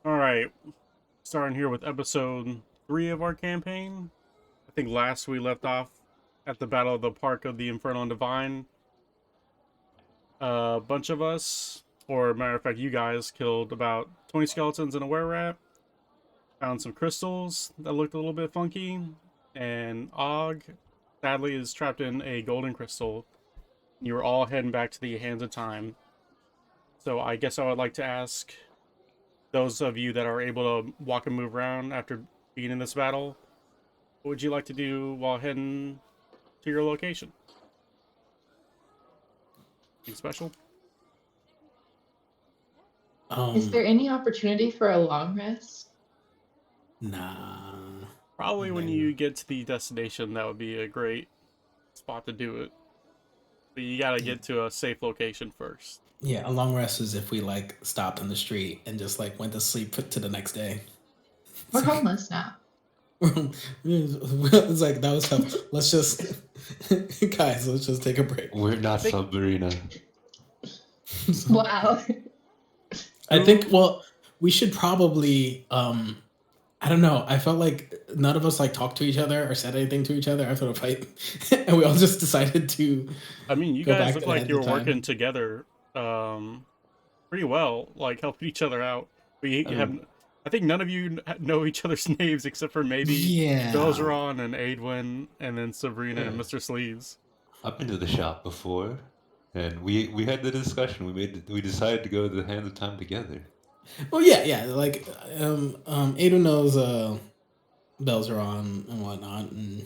Alright, starting here with episode 3 of our campaign. I think last we left off at the Battle of the Park of the Infernal and Divine. A bunch of us, or matter of fact, you guys killed about 20 skeletons and a were-rat. Found some crystals that looked a little bit funky. And Og, sadly, is trapped in a golden crystal. You were all heading back to the Hands of Time. So I guess I would like to ask those of you that are able to walk and move around after being in this battle, what would you like to do while heading to your location? Anything special? Is there any opportunity for a long rest? Nah. Probably when you get to the destination, that would be a great spot to do it. But you gotta get to a safe location first. Yeah, a long rest is if we like stopped on the street and just like went to sleep to the next day. We're homeless now. It's like that was tough. Let's just guys, let's just take a break. We're not Sabrina. Wow. I think we should probably I don't know. I felt like none of us like talked to each other or said anything to each other after the fight. And we all just decided to I mean, you go guys back look to like the you were end of time. working together pretty well, like helping each other out. But you have, I think none of you know each other's names except for maybe Yeah. Belzeron and Adwin, and then Sabrina and Yeah. Mr. Sleeves. I've been to the shop before, and we had the discussion. We decided to go to the Hands of Time together. Well, yeah. Like Ada knows bells are on and whatnot, and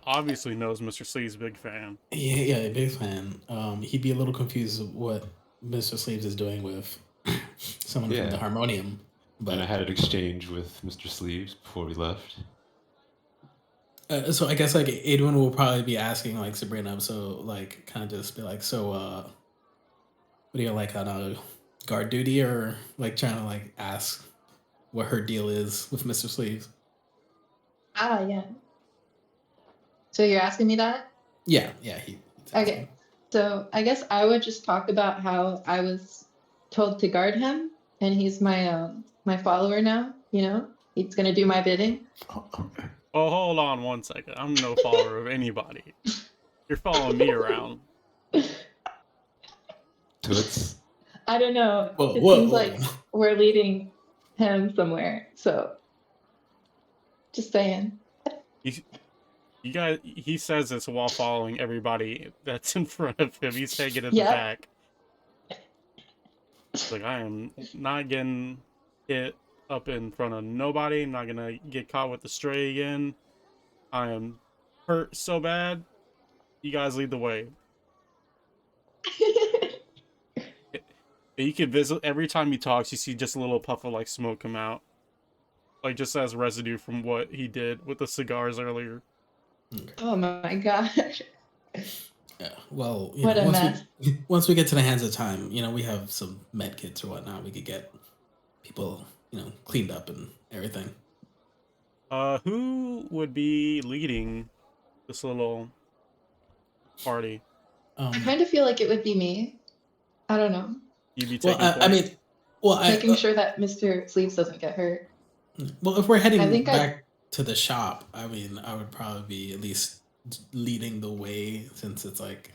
Obviously knows Mr. Sleeves' big fan. yeah, big fan. He'd be a little confused of what Mr. Sleeves is doing with someone from Yeah. the harmonium. But And I had an exchange with Mr. Sleeves before we left. so I guess like Adwin will probably be asking like Sabrina, so like kind of just be like, so what are you like on guard duty, or like trying to like ask what her deal is with Mr. Sleeves? Yeah. So you're asking me that? Yeah, Okay. So I guess I would just talk about how I was told to guard him, and he's my follower now. You know, he's gonna do my bidding. Oh, hold on one second. I'm no follower of anybody. You're following me around. Toots. I don't know. Whoa, It whoa, seems whoa. like we're leading him somewhere. So just saying. You guys, he says this while following everybody that's in front of him. He's taking it Yep. back. It's like, I am not getting hit up in front of nobody. I'm not gonna get caught with the stray again. I am hurt so bad. You guys lead the way. You can visit every time he talks. You see just a little puff of like smoke come out, like just as residue from what he did with the cigars earlier. Oh my gosh. Yeah, well, What a mess. Once we get to the Hands of Time, we have some med kits or whatnot. We could get people, cleaned up and everything. Who would be leading this little party? I kind of feel like it would be me. I don't know. You'd be Well, taking I mean, Making sure that Mr. Sleeves doesn't get hurt. well, if we're heading I think back to the shop, I mean, I would probably be at least leading the way, since it's like,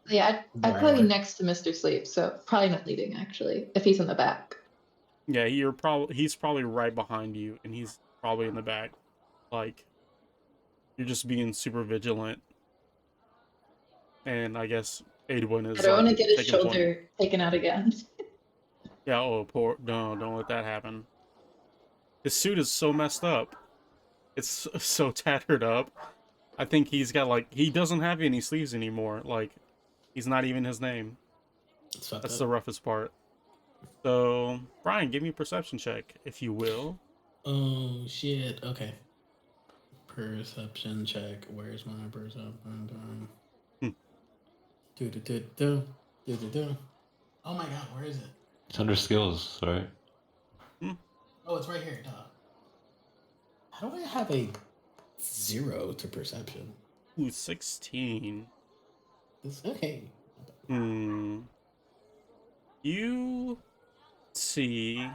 Yeah, I'd probably be next to Mr. Sleeves, so probably not leading actually, if he's in the back. Yeah, he's probably right behind you, and he's probably in the back. Like, you're just being super vigilant. And I guess Adwin is. I don't want to like, get his taking shoulder taken out again. Yeah, poor. No, don't let that happen. His suit is so messed up. It's so tattered up. I think he's got, like, he doesn't have any sleeves anymore. Like, he's not even his name. That's the roughest part. So, Brian, give me a perception check, if you will. Oh, shit. Okay. Perception check. Where's my perception? Do. Oh my god, where is it? It's under skills, right? Oh, it's right here. Duh. How do I have a 0 to perception? Ooh, 16. Okay. You see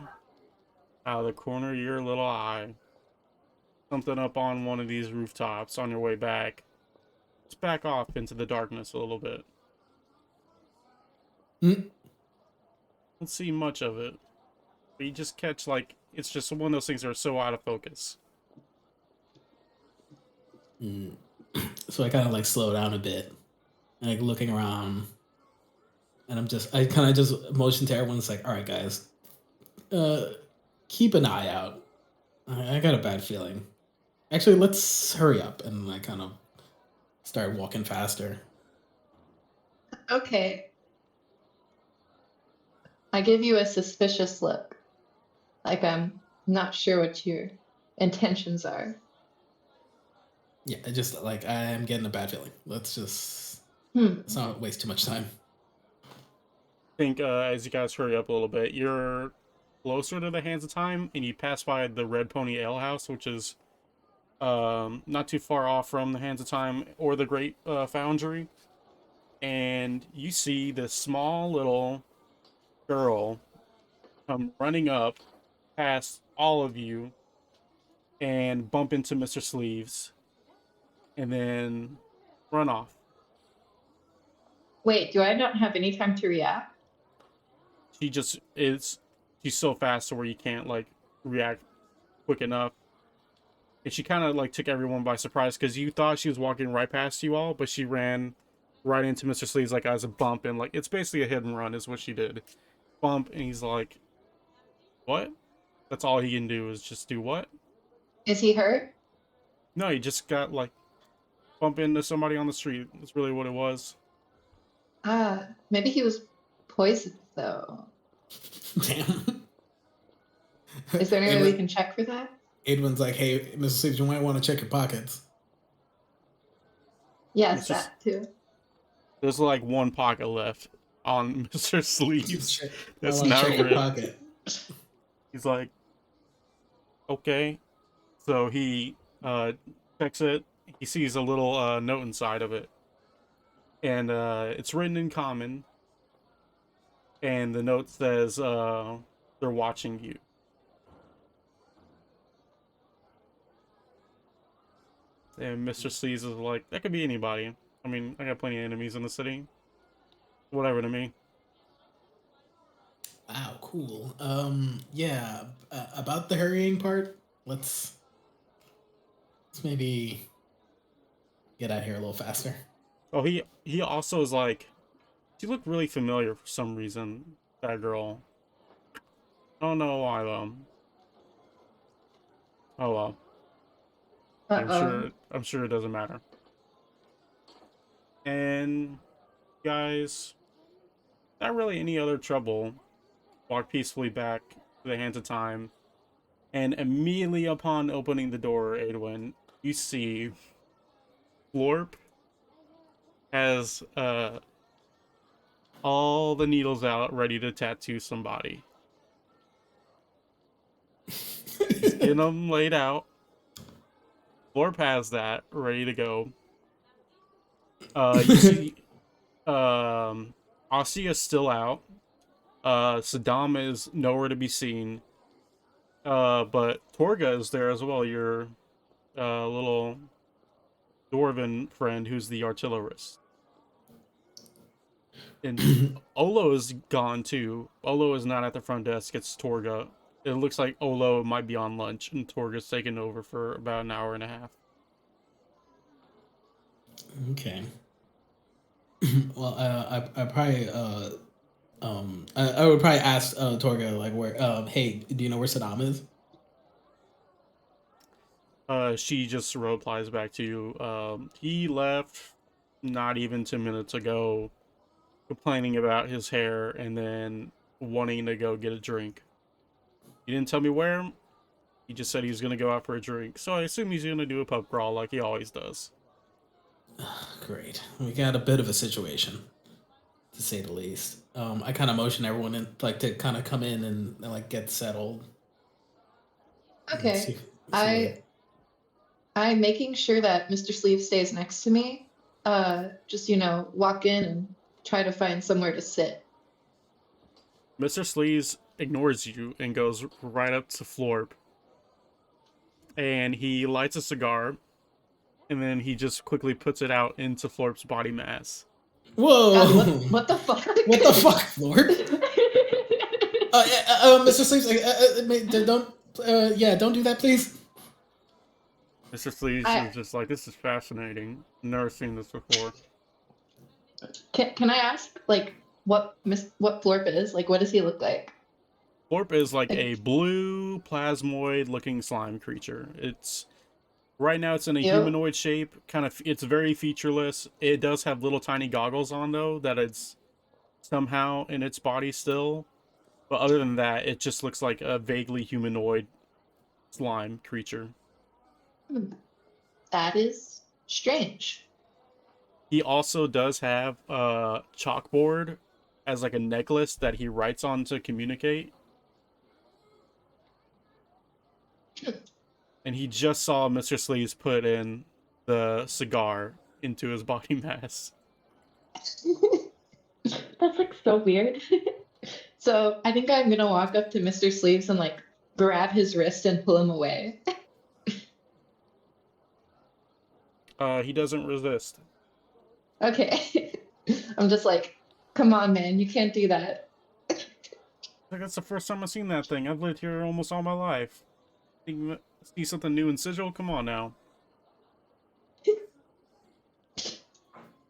out of the corner of your little eye something up on one of these rooftops on your way back. Just back off into the darkness a little bit. Don't see much of it. But you just catch, like, it's just one of those things that are so out of focus. So I kind of like slow down a bit, and like looking around, and I kind of just motion to everyone. It's like, all right, guys, keep an eye out. I got a bad feeling. Actually, let's hurry up, and I kind of start walking faster. Okay. I give you a suspicious look. Like I'm not sure what your intentions are. Yeah, I just like I am getting a bad feeling. Let's not waste too much time. I think as you guys hurry up a little bit, you're closer to the Hands of Time, and you pass by the Red Pony Ale House, which is not too far off from the Hands of Time or the Great Foundry. And you see this small little girl come running up past all of you and bump into Mr. Sleeves and then run off. Wait, do I not have any time to react? She's so fast to where you can't like react quick enough. And she kind of like took everyone by surprise because you thought she was walking right past you all, but she ran right into Mr. Sleeves like as a bump, and like it's basically a hit and run is what she did. Bump, and he's like, "What?" That's all he can do is just do what? Is he hurt? No, he just got like bump into somebody on the street. That's really what it was. Maybe he was poisoned though. Damn. Is there any way we can check for that? Edwin's like, hey, Mr. Sleeves, you might want to check your pockets. Yes, that too. There's like one pocket left on Mr. Sleeves. That's I not check your real. pocket. He's like, okay. So he checks it. He sees a little note inside of it. And it's written in common. And the note says, they're watching you. And Mr. Sleeves is like, that could be anybody. I mean, I got plenty of enemies in the city. Whatever to me. Wow, cool. Yeah. About the hurrying part, let's maybe get out of here a little faster. Oh, he also is like, she looked really familiar for some reason. That girl. I don't know why though. Oh well. I'm sure it doesn't matter. And guys, not really any other trouble. Walk peacefully back to the Hands of Time. And immediately upon opening the door, Edwin, you see Florp has all the needles out ready to tattoo somebody. He's getting them laid out. Florp has that ready to go. You see Asia's still out. Saddam is nowhere to be seen. But Torga is there as well, your little dwarven friend who's the artillerist. And Olo is gone too. Olo is not at the front desk, it's Torga. It looks like Olo might be on lunch and Torga's taken over for about an hour and a half. Okay. Well, I probably I would probably ask Torga like where hey, do you know where Saddam is? She just replies back to you. He left not even 10 minutes ago, complaining about his hair and then wanting to go get a drink. He didn't tell me where. He just said he was going to go out for a drink. So I assume he's going to do a pub crawl like he always does. Great. We got a bit of a situation, to say the least. I kind of motion everyone in, like, to kind of come in and like get settled. Okay. I'm making sure that Mr. Sleeve stays next to me. Just, walk in and try to find somewhere to sit. Mr. Sleeves ignores you and goes right up to Florp. And he lights a cigar, and then he just quickly puts it out into Florp's body mass. Whoa! God, what the fuck? What the fuck, Lord? Mr. Sleeps, don't do that, please. Mr. Sleeves is just like, this is fascinating. Never seen this before. Can I ask, like, what Florp is? Like, what does he look like? Florp is like Like- a blue plasmoid-looking slime creature. It's right now it's in a Ew. humanoid shape. It's very featureless. It does have little tiny goggles on though that it's somehow in its body still. But other than that, it just looks like a vaguely humanoid slime creature. That is strange. He also does have a chalkboard as like a necklace that he writes on to communicate. And he just saw Mr. Sleeves put in the cigar into his body mass. That's like so weird. So I think I'm gonna walk up to Mr. Sleeves and like grab his wrist and pull him away. He doesn't resist. Okay. I'm just like, come on, man, you can't do that. Like, that's the first time I've seen that thing. I've lived here almost all my life. See something new in Sigil? Come on now.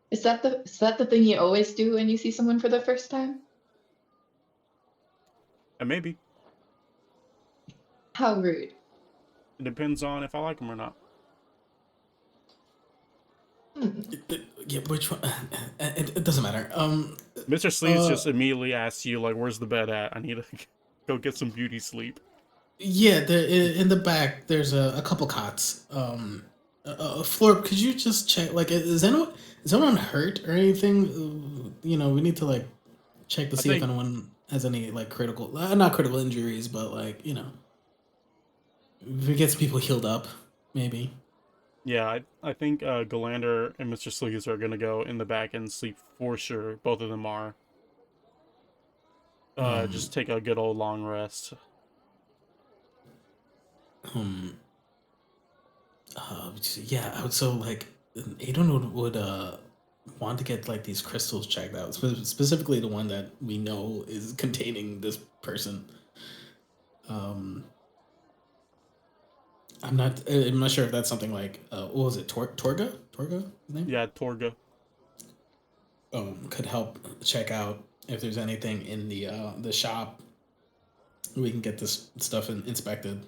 Is that the thing you always do when you see someone for the first time? And maybe. How rude. It depends on if I like him or not. Yeah, which one? It doesn't matter. Mr. Sleeves just immediately asks you, like, where's the bed at? I need to go get some beauty sleep. Yeah, in the back, there's a couple cots. Florp, could you just check? Like, is anyone hurt or anything? We need to like check to see if anyone has any like critical, not critical injuries, but like if it gets people healed up, maybe. Yeah, I think Galander and Mr. Sleeves are gonna go in the back and sleep for sure. Both of them are. Just take a good old long rest. Yeah. So like, Aiden would want to get like these crystals checked out, specifically the one that we know is containing this person. I'm not sure if that's something like what was it, Torga? His name? Yeah, Torga. Could help check out if there's anything in the shop. We can get this stuff inspected.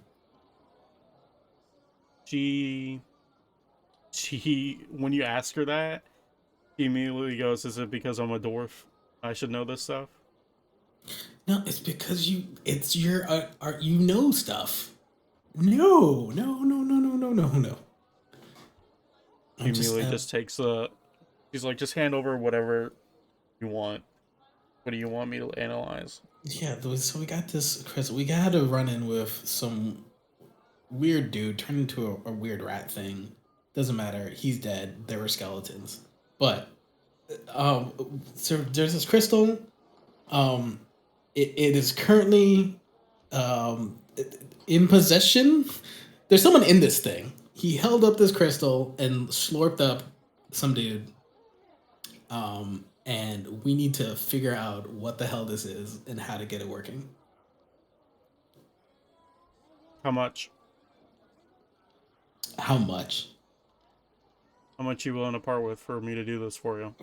She when you ask her that, she immediately goes, "Is it because I'm a dwarf? I should know this stuff?" No, it's because it's your art. You know stuff. No. She immediately just takes she's like, just hand over whatever you want. What do you want me to analyze? Yeah, so we got this crystal. We got to run in with some weird dude turned into a weird rat thing. Doesn't matter. He's dead. There were skeletons. But so there's this crystal. It is currently in possession. There's someone in this thing. He held up this crystal and slurped up some dude. And we need to figure out what the hell this is and how to get it working. How much? How much? How much you willing to part with for me to do this for you?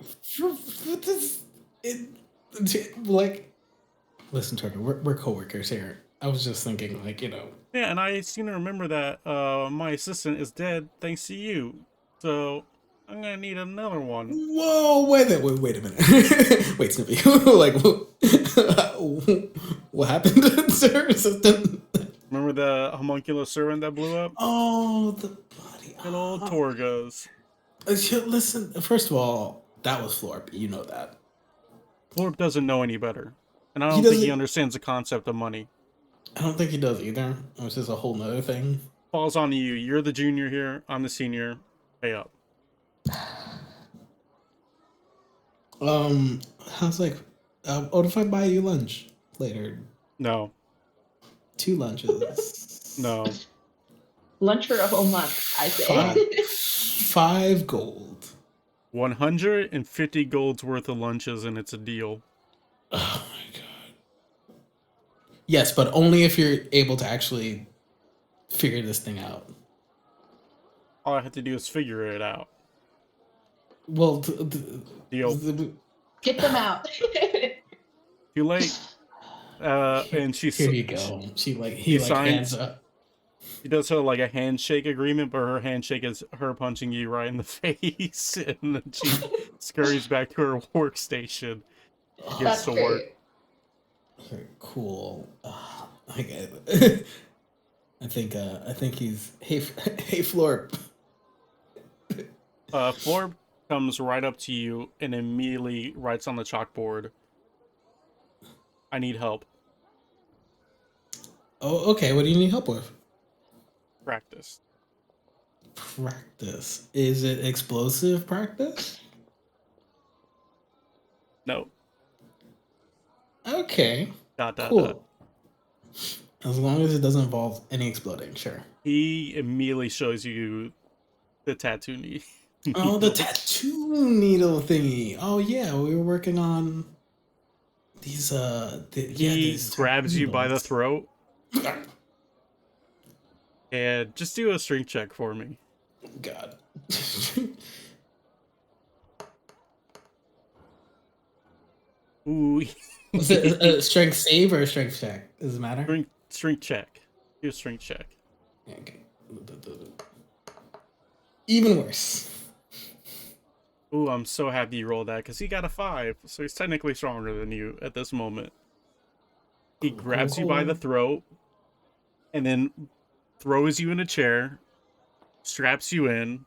Like, listen, Turtle, we're coworkers here. I was just thinking, like, Yeah, and I seem to remember that my assistant is dead thanks to you. So I'm gonna need another one. Whoa, wait a minute. Wait, Snippy. Like, what happened, sir? Assistant? Remember the homunculus servant that blew up? Oh, the body. Good old Torgas. Listen, first of all, that was Florp. You know that. Florp doesn't know any better. And I don't think he understands the concept of money. I don't think he does either. Which is a whole nother thing. Falls on you. You're the junior here. I'm the senior. Pay up. How's like, what if I buy you lunch later? No. 2 lunches. No. Lunch for a whole month, I say. 5 gold. 150 gold's worth of lunches, and it's a deal. Oh my god. Yes, but only if you're able to actually figure this thing out. All I have to do is figure it out. Well, Deal. Get them out. Too late. And she here you go. He signs- hands up. She does her like a handshake agreement, but her handshake is her punching you right in the face, and then she scurries back to her workstation. Gets That's to work. great. Very cool. Okay. I think he's hey Florp. Florb comes right up to you and immediately writes on the chalkboard, "I need help. Oh, okay. What do you need help with? Practice." Practice. Is it explosive practice? No. Okay. Dot. Cool. As long as it doesn't involve any exploding, sure. He immediately shows you the tattoo knee. Oh, the tattoo needle thingy. Oh yeah, we were working on these. He grabs you by the throat and just do a strength check for me. God. Ooh. Was it a strength save or a strength check? Does it matter? Strength check. Do a strength check. Okay. Even worse. Ooh, I'm so happy you rolled that because he got a 5, so he's technically stronger than you at this moment. He grabs you by the throat and then throws you in a chair, straps you in,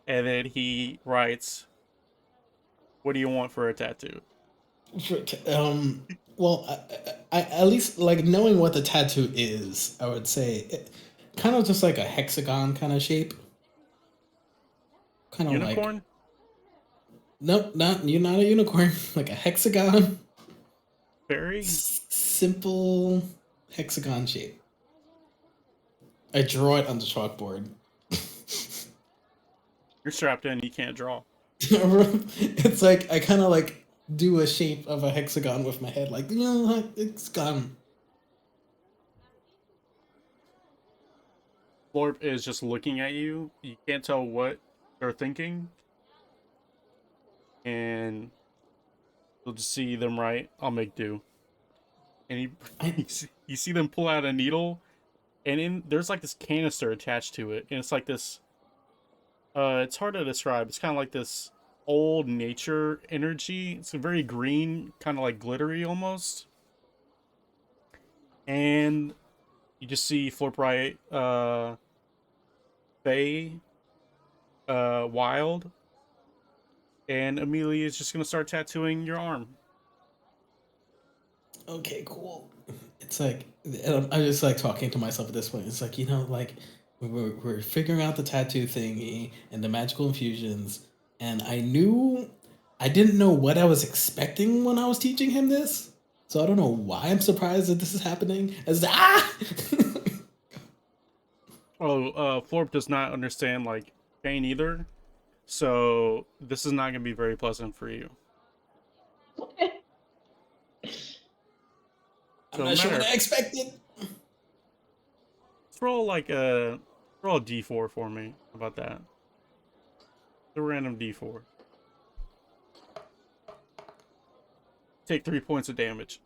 and then he writes, "What do you want for a tattoo?" Well, I at least like knowing what the tattoo is, I would say kind of just like a hexagon kind of shape. Kind of Unicorn? like nope, you're not a unicorn. Like a hexagon. Fairy? Simple hexagon shape. I draw it on the chalkboard. You're strapped in, you can't draw. It's like I kind of like do a shape of a hexagon with my head, like it's gone. Florp is just looking at you. You can't tell what they're thinking. And you'll just see them write, "I'll make do." And you see them pull out a needle, and there's like this canister attached to it, and it's like this. It's hard to describe. It's kind of like this old nature energy. It's a very green, kind of like glittery almost. And you just see Florp write, Faye, Wild, and Amelia is just gonna start tattooing your arm. Okay, cool. It's like I'm just like talking to myself at this point. It's like like we're figuring out the tattoo thingy and the magical infusions, and I didn't know what I was expecting when I was teaching him this, so I don't know why I'm surprised that this is happening. Florp does not understand like pain either, so this is not gonna be very pleasant for you. I'm not sure what I expected. Let's roll roll a d4 for me. How about that? The random d4. Take 3 points of damage.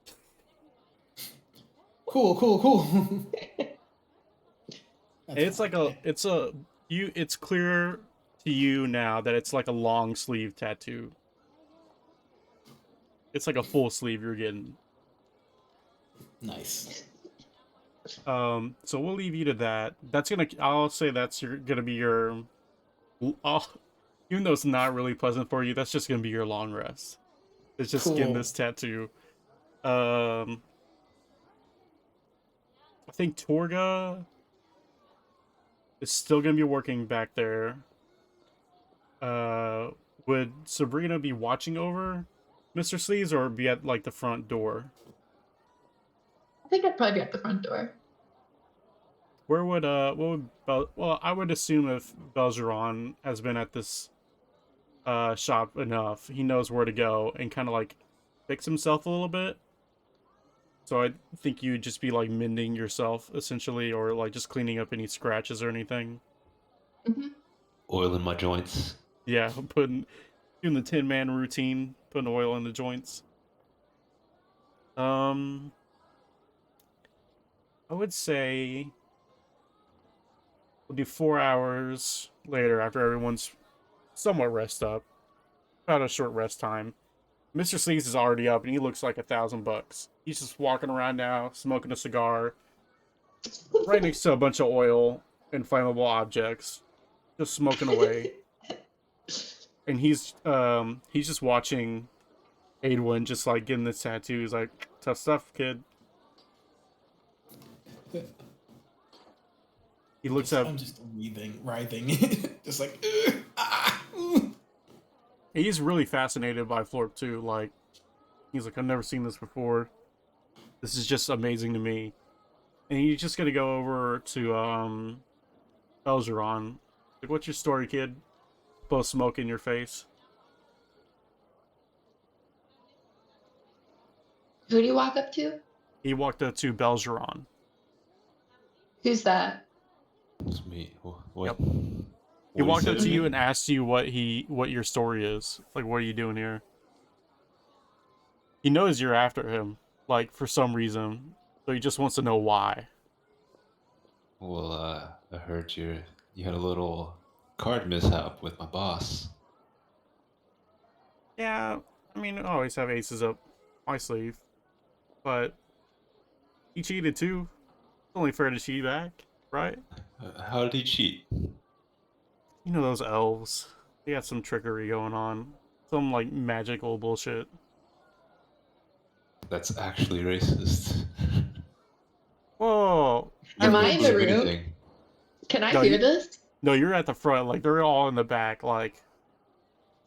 Cool. It's like it's clear to you now that it's like a long sleeve tattoo. It's like a full sleeve you're getting. Nice. So we'll leave you to that. I'll say that's gonna be your, even though it's not really pleasant for you, that's just gonna be your long rest. It's just getting this tattoo. I think Torga is still gonna be working back there. Would Sabrina be watching over Mr. Sleeves or be at like the front door? think I'd probably be at the front door. Where would what would well, I would assume if Belgeron has been at this shop enough, he knows where to go and kind of like fix himself a little bit. So I think you'd just be like mending yourself essentially, or like just cleaning up any scratches or anything. Hmm. Oil in my joints. Yeah, doing the Tin Man routine, putting oil in the joints. I would say we'll do 4 hours later after everyone's somewhat rest up. About a short rest time. Mr. Sleeves is already up and he looks like $1,000. He's just walking around now, smoking a cigar, right next to a bunch of oil and flammable objects, just smoking away. And he's just watching Adwin just like getting this tattoo. He's like, tough stuff, kid. He looks up. I'm just writhing, just like. He's really fascinated by Florp too. Like, he's like, I've never seen this before. This is just amazing to me. And he's just gonna go over to Belgeron. Like, what's your story, kid? Blow smoke in your face. Who do you walk up to? He walked up to Belgeron. Who's that? It's me. What? Yep. What He walked said up to me? you and asked you what your story is. Like, what are you doing here? He knows you're after him, like, for some reason. So he just wants to know why. Well, I heard you had a little card mishap with my boss. Yeah, I mean, I always have aces up my sleeve. But he cheated too. It's only fair to cheat back, right? How did he cheat? You know those elves. They got some trickery going on. Some, like, magical bullshit. That's actually racist. Whoa! Am I Don't in the believe room? anything. Can I No, hear you- this? No, you're at the front. Like, they're all in the back. Like,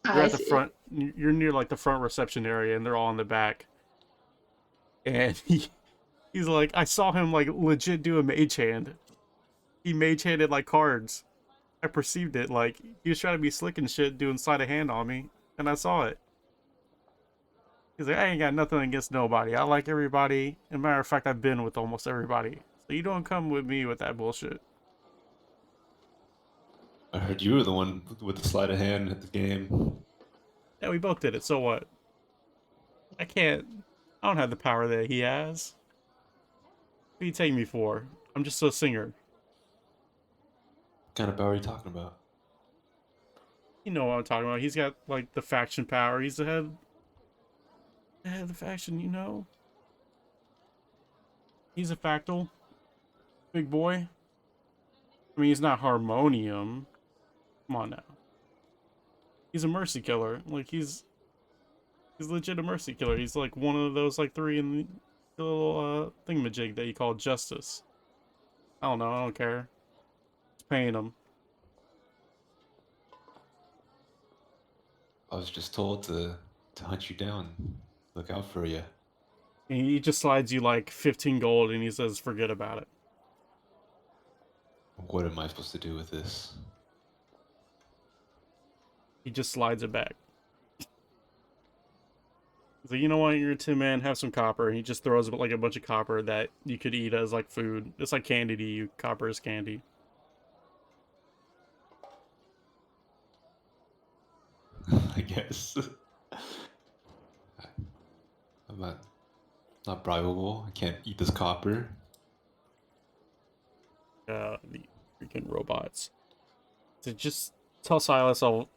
you're I at the see. front. You're near, like, the front reception area, and they're all in the back. And he's like, I saw him, like, legit do a mage hand. He mage handed, like, cards. I perceived it. Like, he was trying to be slick and shit, doing sleight of hand on me. And I saw it. He's like, I ain't got nothing against nobody. I like everybody. As a matter of fact, I've been with almost everybody. So you don't come with me with that bullshit. I heard you were the one with the sleight of hand at the game. Yeah, we both did it. So what? I don't have the power that he has. What do you take me for? I'm just a singer. What kind of power are you talking about? You know what I'm talking about. He's got, like, the faction power. He's the head of the faction, you know? He's a factal. Big boy. I mean, he's not Harmonium. Come on now. He's a mercy killer. Like, he's legit a mercy killer. He's like one of those, like, three in the little thingamajig that you call justice. I don't know. I don't care. It's paying him. I was just told to hunt you down. Look out for you. And he just slides you like 15 gold and he says, forget about it. What am I supposed to do with this? He just slides it back. He's like, you know what, you're a tin man, have some copper. And he just throws like a bunch of copper that you could eat as like food. It's like candy to you. Copper is candy. I guess. I'm not bribable. I can't eat this copper. The freaking robots. So just tell Silas I'll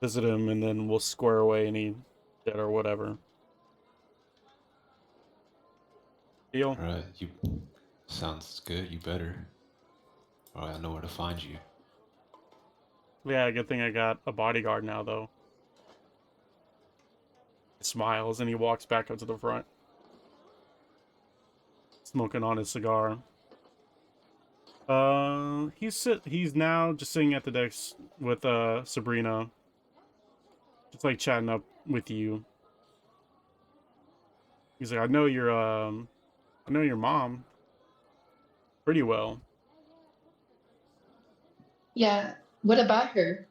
visit him and then we'll square away any debt or whatever. Deal? Alright, you sounds good, you better. Alright, I know where to find you. Yeah, good thing I got a bodyguard now, though. He smiles and he walks back up to the front. Smoking on his cigar. He's now just sitting at the desk with Sabrina. Just like chatting up with you. He's like, I know I know your mom pretty well. Yeah. What about her?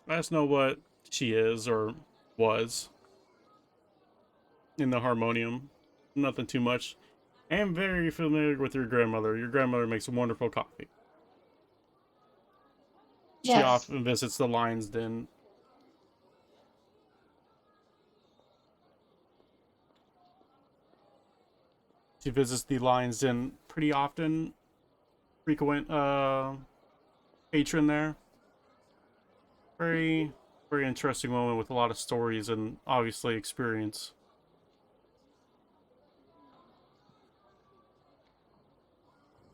I just know what she is or was in the harmonium. Nothing too much. I am very familiar with your grandmother. Your grandmother makes wonderful coffee. She Yes. often visits the Lion's Den. She visits the Lion's Den pretty often. Frequent patron there. Very, very interesting woman with a lot of stories and obviously experience.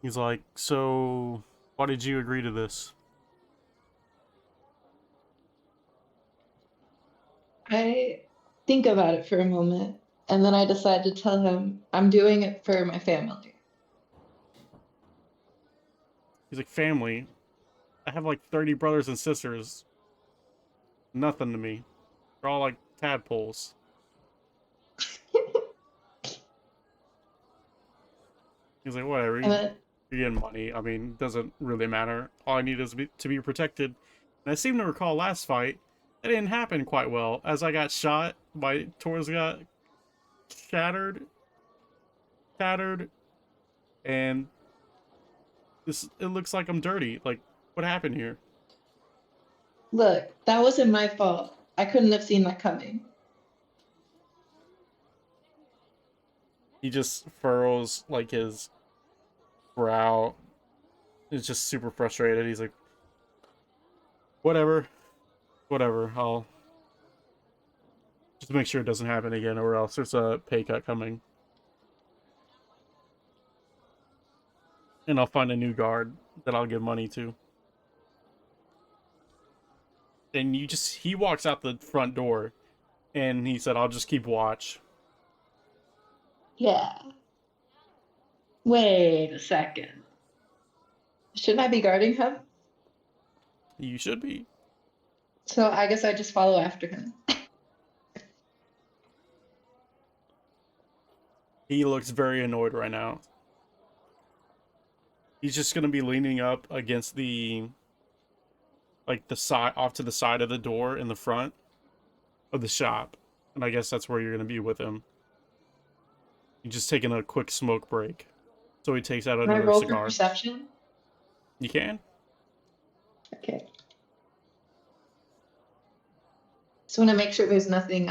He's like, so why did you agree to this? I think about it for a moment, and then I decide to tell him I'm doing it for my family. He's like, family? I have like 30 brothers and sisters. Nothing to me. They're all like tadpoles. He's like, whatever. And You're then, getting money. I mean, it doesn't really matter. All I need is to be protected. And I seem to recall last fight, that didn't happen quite well. As I got shot, my tours got tattered, and it looks like I'm dirty. Like, what happened here? look, that wasn't my fault. I couldn't have seen that coming. He just furrows like his brow. Is just super frustrated. He's like, whatever, whatever. I'll just make sure it doesn't happen again, or else there's a pay cut coming. And I'll find a new guard that I'll give money to. And he walks out the front door, and he said, I'll just keep watch. Yeah. Wait a second. Shouldn't I be guarding him? You should be. So I guess I just follow after him. He looks very annoyed right now. He's just gonna be leaning up against the side, off to the side of the door in the front of the shop. And I guess that's where you're gonna be with him. He's just taking a quick smoke break. So he takes out Can I another roll for cigar. perception? You can? Okay. Just want to make sure there's nothing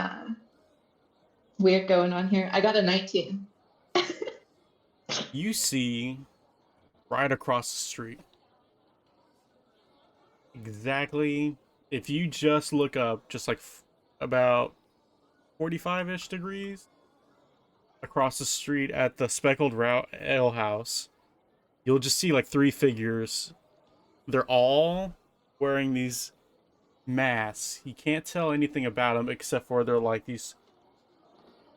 weird going on here. I got a 19. You see right across the street. Exactly. If you just look up, just like about 45-ish degrees across the street at the Speckled Ale House, you'll just see like three figures. They're all wearing these masks. You can't tell anything about them except for they're like these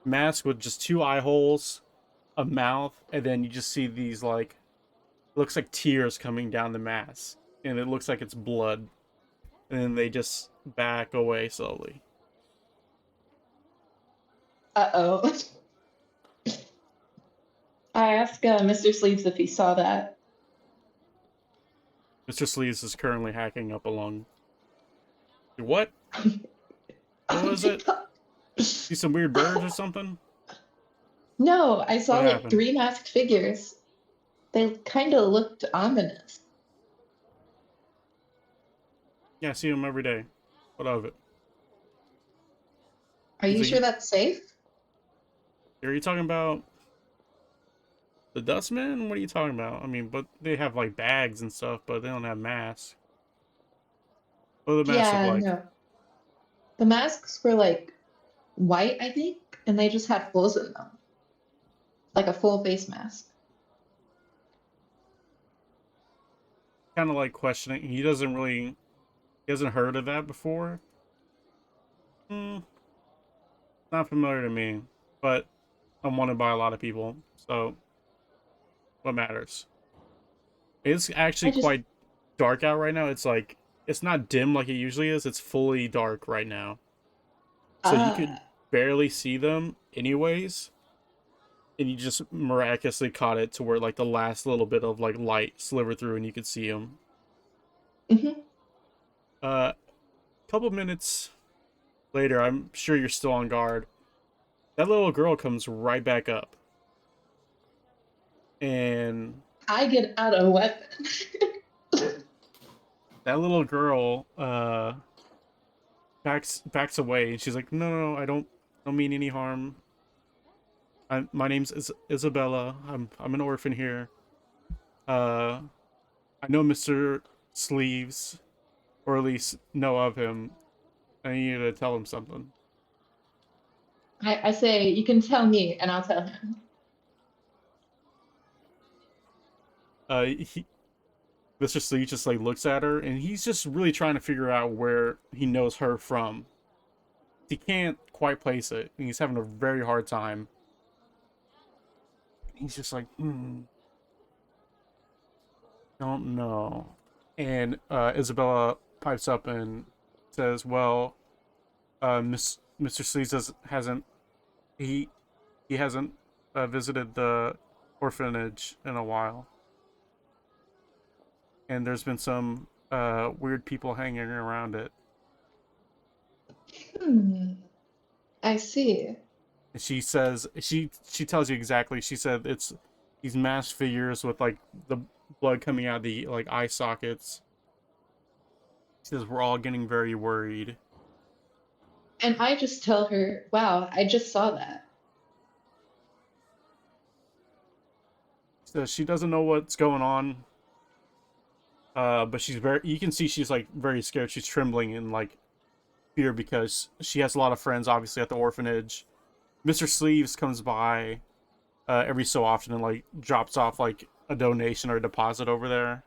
masks with just two eye holes, a mouth, and then you just see these like, looks like tears coming down the mask, and it looks like it's blood, and then they just back away slowly. Uh-oh. I asked Mr. Sleeves if he saw that. Mr. Sleeves is currently hacking up along. What? What was it? See some weird birds or something? No, I saw What like happened? 3 masked figures. They kind of looked ominous. Yeah, I see them every day. What of it? Are you He's sure like, that's safe? are you talking about the dustmen? What are you talking about? I mean, but they have like bags and stuff, but they don't have masks. What do the masks look Yeah, like? no. The masks were like white, I think, and they just had holes in them. Like a full face mask. Kind of like questioning. He hasn't heard of that before. Not familiar to me, but I'm wanted by a lot of people, so what matters? It's I actually just, quite dark out right now. It's like, it's not dim like it usually is. It's fully dark right now. So you could uh, barely see them, anyways, and you just miraculously caught it to where like the last little bit of like light slivered through and you could see him. Hmm. Uh, couple minutes later, I'm sure you're still on guard. That little girl comes right back up, and I get out a weapon. that little girl backs away, and she's like, "No, I don't mean any harm. My name's Isabella. I'm an orphan here. Uh, I know Mr. Sleeves, or at least know of him. I need you to tell him something." I say, you can tell me and I'll tell him. He Mr. Sleeves just like looks at her, and he's just really trying to figure out where he knows her from. He can't quite place it, and he's having a very hard time. He's just like, don't know. And Isabella pipes up and says, "Well, Mr. Sleeves hasn't he hasn't visited the orphanage in a while, and there's been some weird people hanging around it." Hmm. I see. And she says she tells you exactly. She said it's these masked figures with like the blood coming out of the like eye sockets. She says we're all getting very worried. And I just tell her, wow, I just saw that. She says she doesn't know what's going on. But she's very. You can see she's like very scared. She's trembling in like fear because she has a lot of friends, obviously, at the orphanage. Mr. Sleeves comes by every so often and like drops off like a donation or a deposit over there,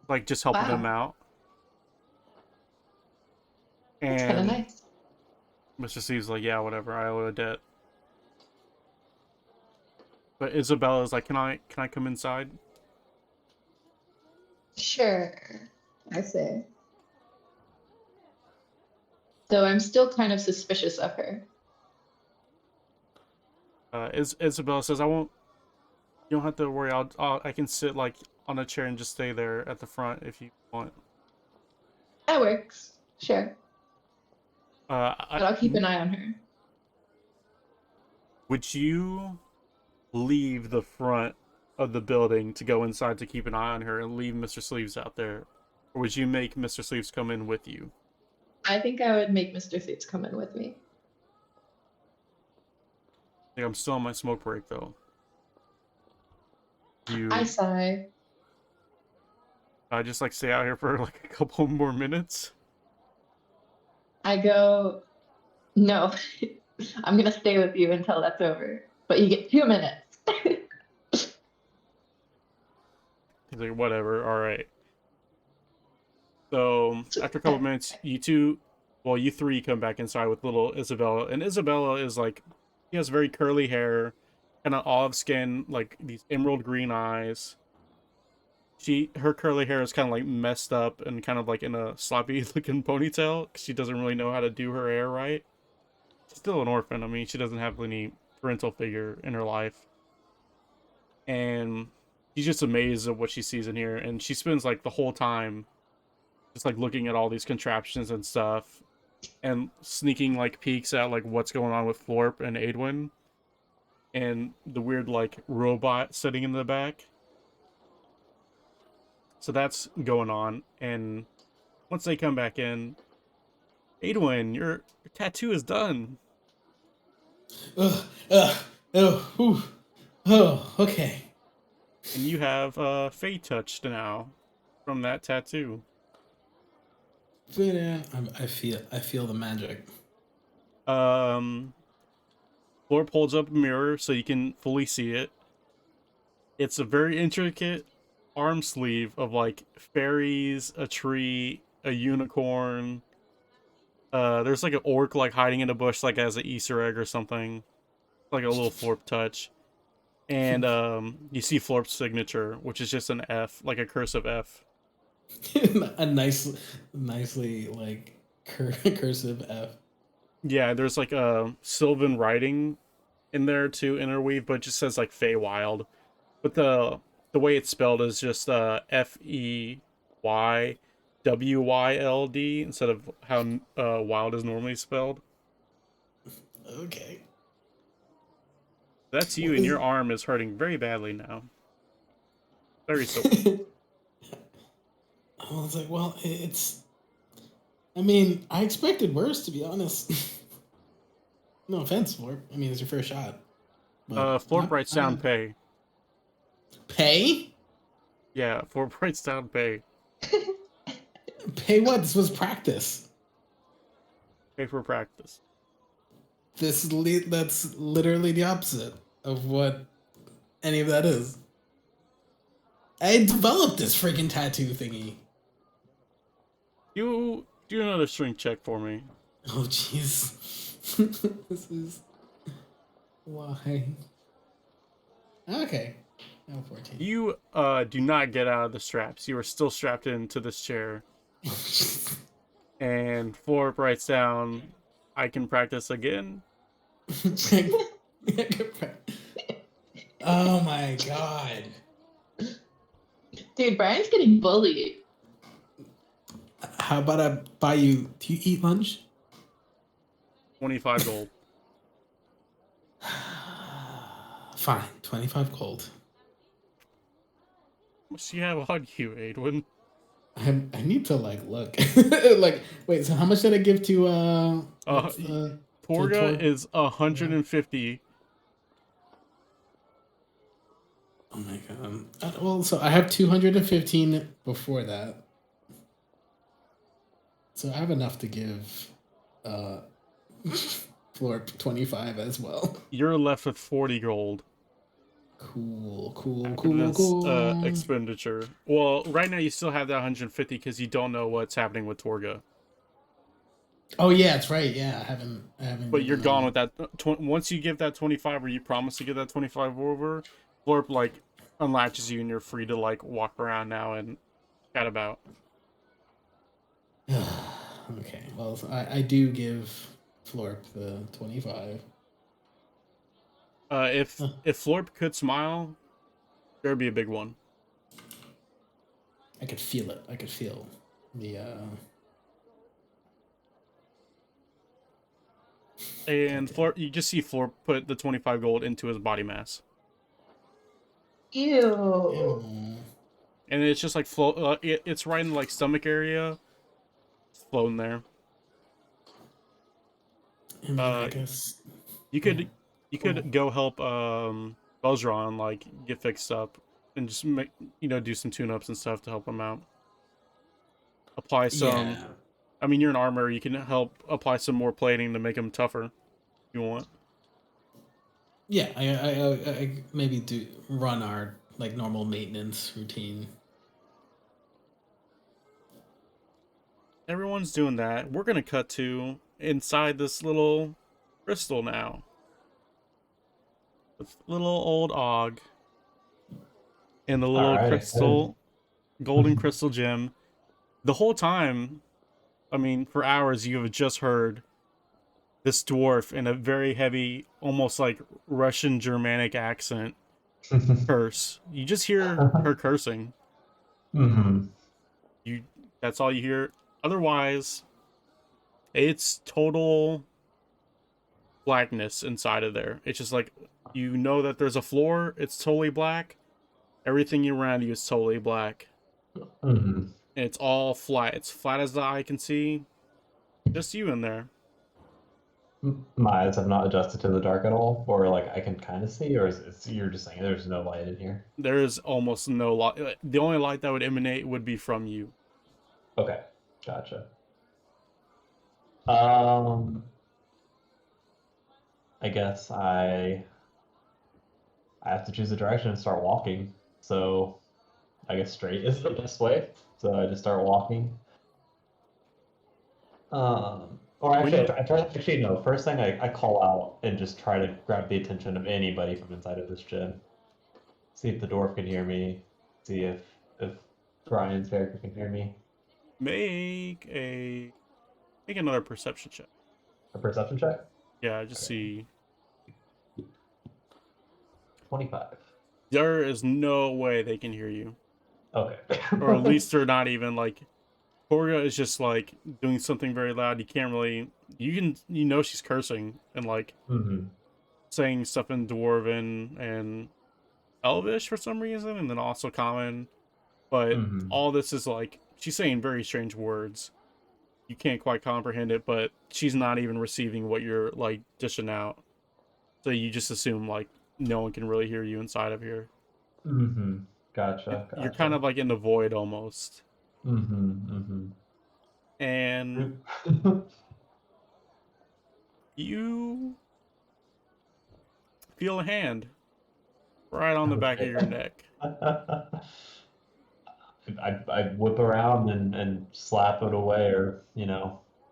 like just helping them Wow, out. that's kind of And nice. Mr. Sleeves is like, yeah, whatever, I owe a debt. But Isabella's like, can I come inside? Sure, I say. Though I'm still kind of suspicious of her. Isabella says, I won't. You don't have to worry. I can sit like on a chair and just stay there at the front if you want. That works. Sure. Uh, But I'll keep an eye on her. would you leave the front of the building to go inside to keep an eye on her and leave Mr. Sleeves out there? Or would you make Mr. Sleeves come in with you? I think I would make Mr. Thieves come in with me. I think I'm still on my smoke break though. I You sigh. I just like stay out here for like a couple more minutes. I go, no, I'm gonna stay with you until that's over. But you get 2 minutes. He's like, whatever, alright. So after a couple minutes, you three come back inside with little Isabella. And Isabella is like, she has very curly hair, kind of olive skin, like these emerald green eyes. Her curly hair is kind of like messed up and kind of like in a sloppy looking ponytail because she doesn't really know how to do her hair right. She's still an orphan. I mean, she doesn't have any parental figure in her life. And she's just amazed at what she sees in here. And she spends like the whole time just like looking at all these contraptions and stuff and sneaking like peeks at like what's going on with Florp and Adwin and the weird like robot sitting in the back. So that's going on, and once they come back in, Adwin, your tattoo is done, Ugh, whew. Oh, okay. and you have Fey touched now from that tattoo. I feel the magic. Um, Florp holds up a mirror so you can fully see it. It's a very intricate arm sleeve of like fairies, a tree, a unicorn. There's like an orc like hiding in a bush like as an Easter egg or something, like a little Florp touch. And you see Florp's signature, which is just an F, like a cursive F. A nicely like cursive F. Yeah, there's like a Sylvan writing in there to interweave, but it just says like Feywild. But the way it's spelled is just FEYWYLD instead of how wild is normally spelled. Okay. That's you, What and is your arm is hurting very badly now. Very so. I was like, well, it's. I mean, I expected worse, to be honest. No offense, Florp. I mean, it's your first shot. But Florp writes down pay. Pay? Yeah, Florp writes down pay. Pay what? This was practice. Pay for practice. That's literally the opposite of what any of that is. I developed this freaking tattoo thingy. You do another strength check for me. Oh, jeez. This is why. Okay. No, 14. You do not get out of the straps. You are still strapped into this chair. And Florp writes down, I can practice again. Oh my god. Dude, Brian's getting bullied. How about I buy you? Do you eat lunch? 25 gold. Fine, 25 gold. What do you have on you, Aidwin? I need to like look. Like, wait, so how much did I give to Torga is 150. Oh my god. Well, so I have 215 before that. So I have enough to give Floor 25 as well. You're left with 40 gold. Cool. Expenditure. Well, right now you still have that 150 because you don't know what's happening with Torga. Oh yeah, that's right. Yeah, I haven't. But you're gone with that. Once you give that 25, or you promise to give that 25 over, Florp like unlatches you and you're free to like walk around now and chat about. Okay, well, so I do give Florp the 25. If Florp could smile, there'd be a big one. I could feel it. I could feel the. And Florp, you just see Florp put the 25 gold into his body mass. Ew. And it's just like float. It's right in the like stomach area. It's floating there. I guess you could go help Buzzron like get fixed up and just make do some tune-ups and stuff to help him out. Apply some. Yeah. I mean, you're an armor. You can help apply some more plating to make him tougher. If you want. Yeah, I maybe do run our like normal maintenance routine. Everyone's doing that. We're gonna cut to inside this little crystal now. With little old Og and the little crystal, golden crystal gem. The whole time, I mean, for hours, you have just heard this dwarf in a very heavy, almost like Russian Germanic accent curse. You just hear her cursing. That's all you hear. Otherwise, it's total blackness inside of there. It's just like, you know that there's a floor, it's totally black. Everything around you is totally black. And it's all flat. It's flat as the eye can see. Just you in there. My eyes have not adjusted to the dark at all, or like I can kind of see, or you're just saying there's no light in here? There is almost no light. The only light that would emanate would be from you. Okay, gotcha. I guess I have to choose a direction and start walking. So I guess straight is the best way. So I just start walking. Or actually, no. First thing, I call out and just try to grab the attention of anybody from inside of this gym. See if the dwarf can hear me. See if Brian's character can hear me. Make another perception check. A perception check? Yeah, just see. 25. There is no way they can hear you. Okay. Or at least they're not even like Korga is just like doing something very loud. You can't really you know she's cursing and like Mm-hmm. saying stuff in Dwarven and Elvish for some reason, and then also Common. But Mm-hmm. all this is like she's saying very strange words. You can't quite comprehend it, but she's not even receiving what you're like dishing out. So you just assume like no one can really hear you inside of here. Mm-hmm. Gotcha. You're kind of like in the void almost. Mm-hmm. And Mm-hmm. you feel a hand right on the back of Okay. your neck. I whip around and slap it away, or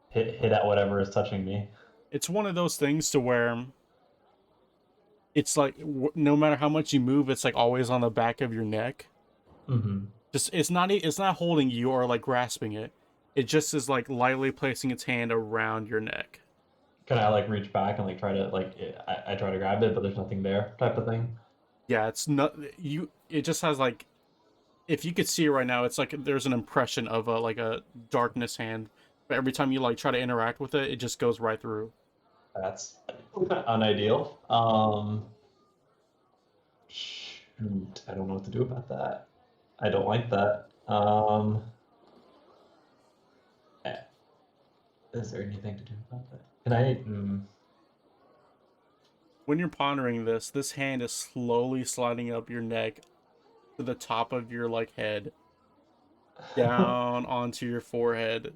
hit at whatever is touching me. It's one of those things to where it's like no matter how much you move, it's like always on the back of your neck. Mm-hmm. Just it's not holding you or like grasping it. It just is like lightly placing its hand around your neck. Can I like reach back and like try to I try to grab it, but there's nothing there, type of thing? Yeah, it's not you. It just has like if you could see it right now, it's like there's an impression of a like a darkness hand. But every time you like try to interact with it, it just goes right through. That's unideal. Shoot, I don't know what to do about that. I don't like that. Eh, is there anything to do about that? Can I? When you're pondering this, this hand is slowly sliding up your neck to the top of your like head, down onto your forehead,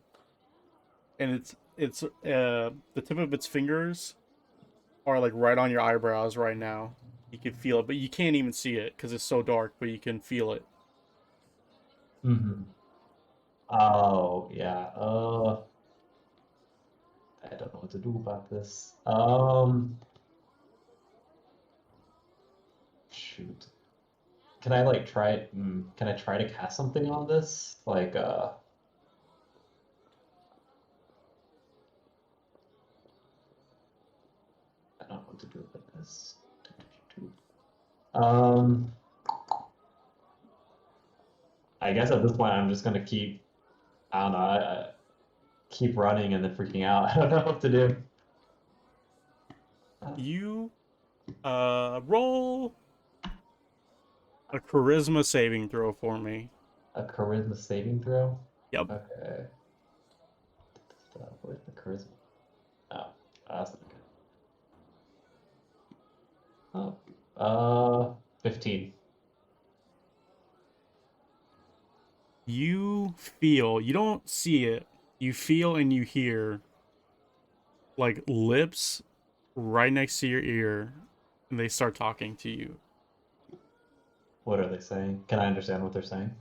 and it's the tip of its fingers are like right on your eyebrows right now. You can feel it, but you can't even see it because it's so dark. But you can feel it. Mm-hmm. Oh yeah. I don't know what to do about this. Shoot. Can I like try? Can I try to cast something on this? Like I don't know what to do with this. Um, I guess at this point I'm just gonna keep. I don't know. I keep running and then freaking out. I don't know what to do. You roll a charisma saving throw for me. A charisma saving throw. Yep. Okay. Where's the charisma? Oh, that's not good. Oh, 15. You feel, you don't see it, you feel and you hear like lips right next to your ear, and they start talking to you. What are they saying? Can I understand what they're saying?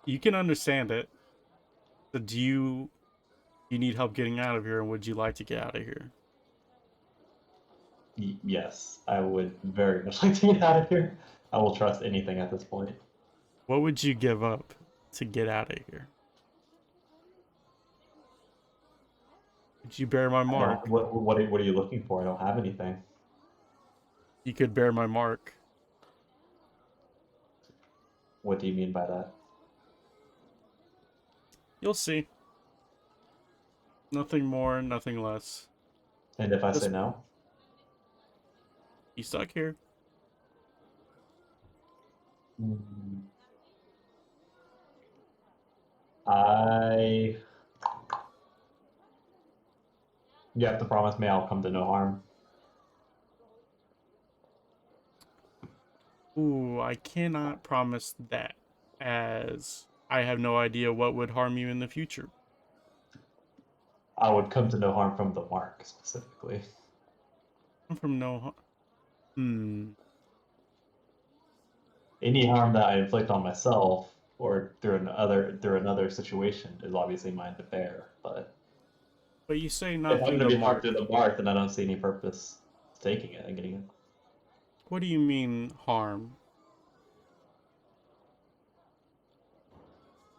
You can understand it. But do you need help getting out of here, and would you like to get out of here? Yes, I would very much like to get out of here. I will trust anything at this point. What would you give up to get out of here? Would you bear my I don't, mark? what are you looking for? I don't have anything. You could bear my mark. What do you mean by that? You'll see. Nothing more, nothing less. And if I Just say no? you stuck here. Mm, I. You have to promise me I'll come to no harm. Ooh, I cannot promise that, as I have no idea what would harm you in the future. I would come to no harm from the mark specifically. I'm from no. Any harm that I inflict on myself or through another situation is obviously mine to bear. But But you say if not I'm through gonna the be harmed mark. through the mark, then I don't see any purpose taking it and getting it. What do you mean harm?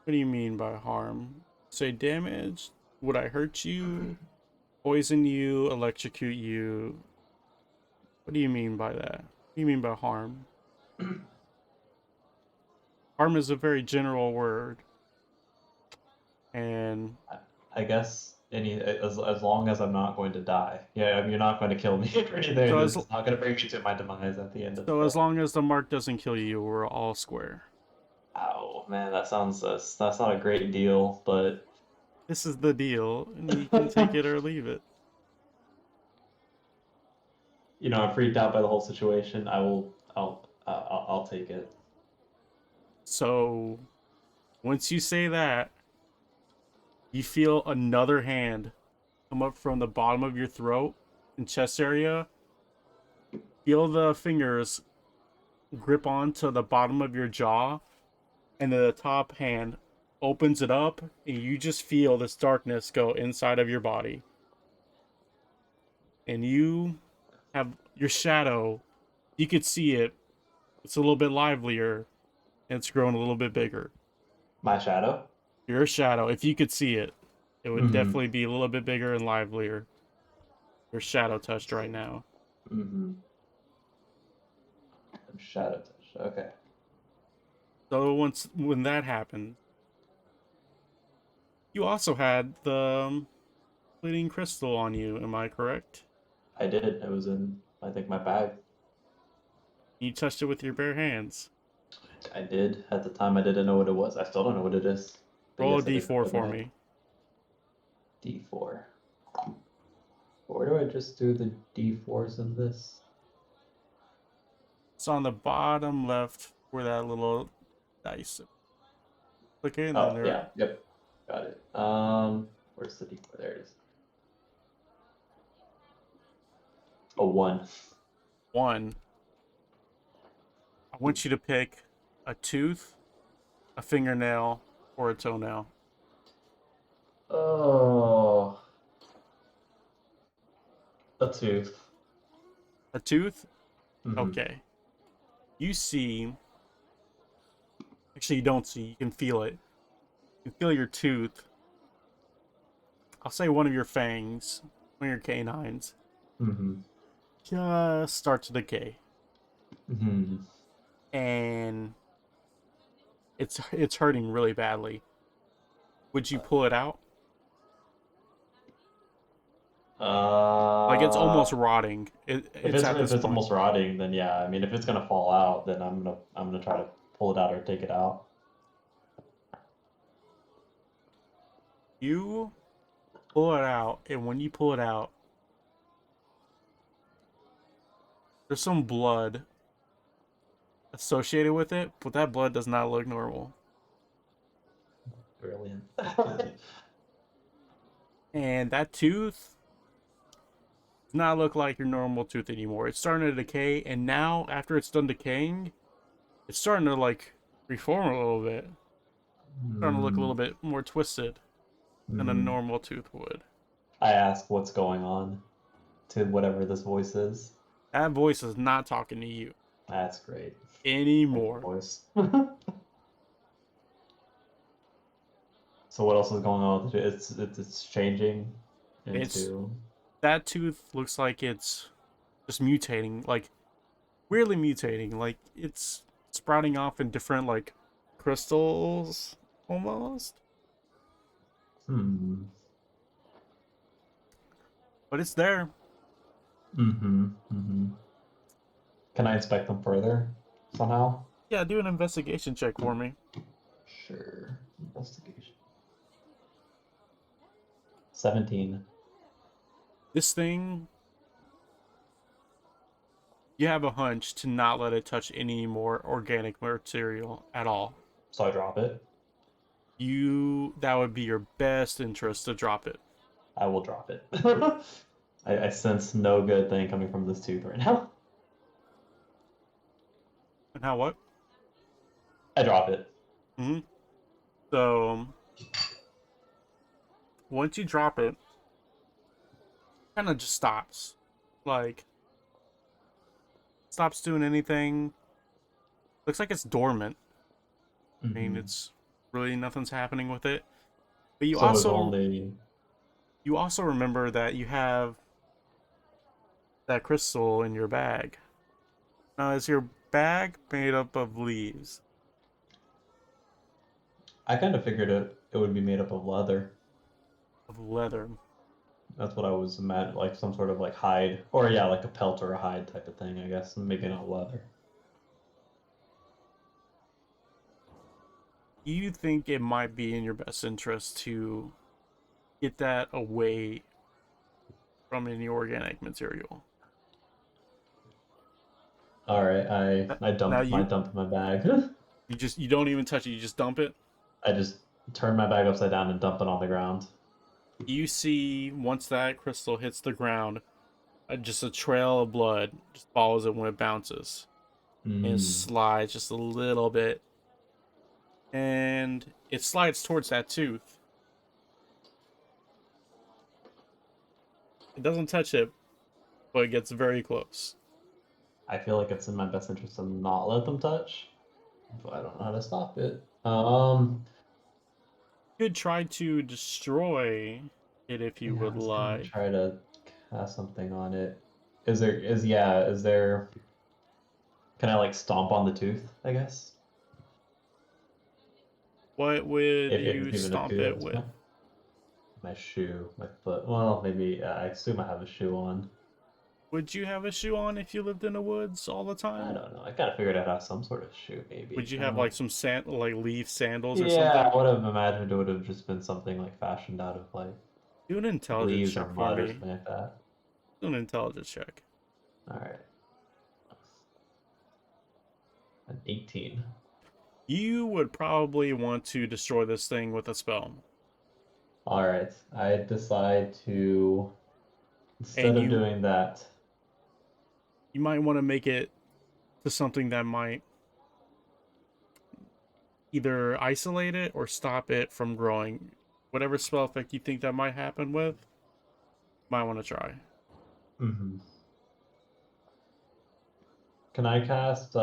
What do you mean by harm? Say damage? Would I hurt you? Poison you? Electrocute you? What do you mean by that? What do you mean by harm? Harm is a very general word. And I guess as long as I'm not going to die. Yeah, I mean, you're not going to kill me or anything. So It's not going to bring me to my demise at the end of so the as day. long as the mark doesn't kill you, we're all square. Ow, man, that's not a great deal, but This is the deal, and you can take it or leave it. you know, I'm freaked out by the whole situation. I'll take it. So once you say that, you feel another hand come up from the bottom of your throat and chest area. Feel the fingers grip onto the bottom of your jaw, and then the top hand opens it up, and you just feel this darkness go inside of your body. And you have your shadow. You could see it. It's a little bit livelier, and it's growing a little bit bigger. My shadow? Your shadow, if you could see it, it would Mhm. definitely be a little bit bigger and livelier. Your shadow touched right now. Mm-hmm. Shadow touch. Okay. So when that happened, you also had the fleeting crystal on you. Am I correct? I did. It was in, I think, my bag. You touched it with your bare hands. I did. At the time, I didn't know what it was. I still don't know what it is. But Roll a yes, I did d4 have it for in my me. D4. Where do I just do the D4s in this? It's on the bottom left where that little dice. Click it, and then Oh, there. yeah. Yep. Got it. Where's the D4? There it is. A 1. 1. I want you to pick a tooth, a fingernail, or a toenail. Oh. A tooth. A tooth? Mhm. Okay. You see. Actually, you don't see. You can feel it. You can feel your tooth. I'll say one of your fangs, one of your canines, Mm-hmm. just start to decay. Mm-hmm. And it's hurting really badly. Would you pull it out? Like it's almost Uh, rotting. It's at if this it's point. almost rotting, then yeah. I mean, if it's gonna fall out, then I'm gonna try to pull it out or take it out. You pull it out, and when you pull it out, there's some blood associated with it, but that blood does not look normal. Brilliant. And that tooth does not look like your normal tooth anymore. It's starting to decay, and now after it's done decaying, it's starting to like reform a little bit. Starting to look a little bit more twisted than a normal tooth would. I ask what's going on to whatever this voice is. That voice is not talking to you That's great. anymore. Voice. So what else is going on? It's changing It's into. that tooth looks like it's just mutating, like weirdly mutating, like it's sprouting off in different like crystals almost. Hmm. But it's there. Mm-hmm. Mm-hmm. Can I inspect them further somehow? Yeah, do an investigation check for me. Sure. Investigation. 17. This thing, you have a hunch to not let it touch any more organic material at all. So I drop it. That would be your best interest to drop it. I will drop it. I sense no good thing coming from this tooth right now. And how what? I drop it. Mm-hmm. So once you drop it, kind of just stops. Like stops doing anything. Looks like it's dormant. I mean, it's really nothing's happening with it. But So it's only. you also remember that you have that crystal in your bag. Now, is your bag made up of leaves? I kind of figured it would be made up of leather. Of leather. That's what I was imagining, like some sort of like hide, or yeah, like a pelt or a hide type of thing, I guess. Maybe not leather. Do you think it might be in your best interest to get that away from any organic material? All right, I Now dump my bag. you don't even touch it, you just dump it. I just turn my bag upside down and dump it on the ground. You see, once that crystal hits the ground, just a trail of blood just follows it when it bounces. And it slides just a little bit. And it slides towards that tooth. It doesn't touch it, but it gets very close. I feel like it's in my best interest to not let them touch, but I don't know how to stop it. You could try to destroy it if you Yeah, would I was gonna like. try to cast something on it. Is there can I like stomp on the tooth, I guess? What would If you it's even a stomp tooth at it this with? point. My shoe, my foot. Well, maybe I assume I have a shoe on. Would you have a shoe on if you lived in the woods all the I time? don't know. I gotta figure out how some sort of shoe, maybe. Would you have like some like leaf sandals or Yeah, something? I would have imagined it would have just been something like fashioned out of like Do an intelligence leaves or check for mud or me. something like that. Do an intelligence check. All right. An 18. You would probably want to destroy this thing with a spell. All right. I decide to instead And of doing that. you might want to make it to something that might either isolate it or stop it from growing. Whatever spell effect you think that might happen with, might want to try. Mm-hmm. Can I cast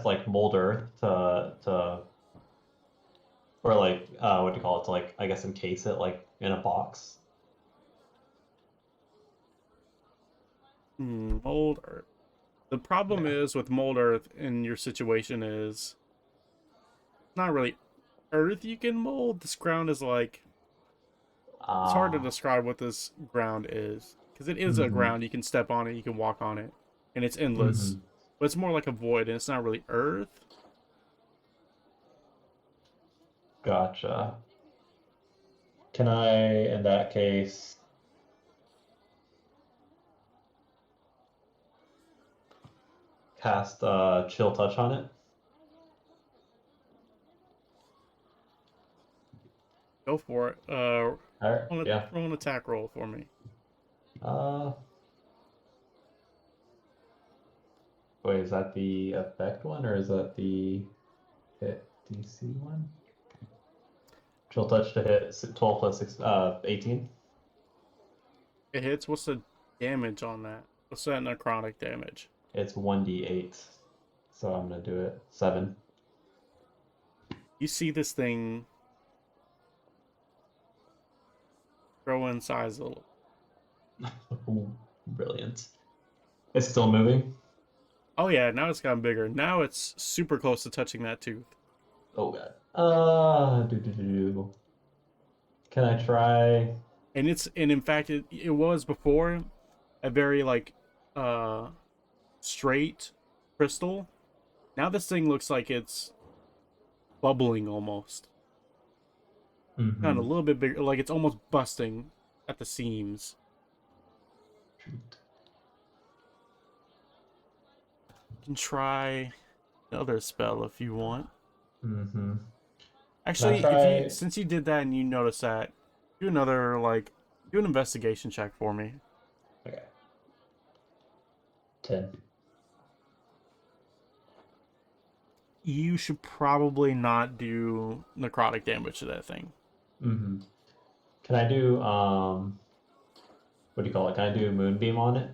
like mold earth to or like what do you call it, to like I guess encase it like in a box? Mold earth. The problem is with mold earth in your situation is not really earth you can mold. This ground is like it's hard to describe what this ground is because it is a ground. You can step on it, you can walk on it, and it's endless. But it's more like a void, and it's not really earth. Gotcha. Can I, in that case, cast chill touch on it? Go for it. All right. Yeah. Roll an attack roll for me. Wait, is that the effect one or is that the hit DC one? Chill touch to hit 12 plus 6, 18. It hits. What's the damage on that? What's that necrotic damage? It's 1d8. So I'm gonna do it 7. You see this thing grow in size a little. Ooh, brilliant. It's still moving. Oh yeah, now it's gotten bigger. Now it's super close to touching that tooth. Oh god. Can I try? And in fact it was before a very like straight crystal. Now this thing looks like it's bubbling almost. Kind of a little bit bigger, like it's almost busting at the seams. Shoot. You can try another spell if you want. Actually, since you did that and you noticed that, do an investigation check for me. Okay. 10. You should probably not do necrotic damage to that thing. Can I do what do you call it? Can I do moonbeam on it?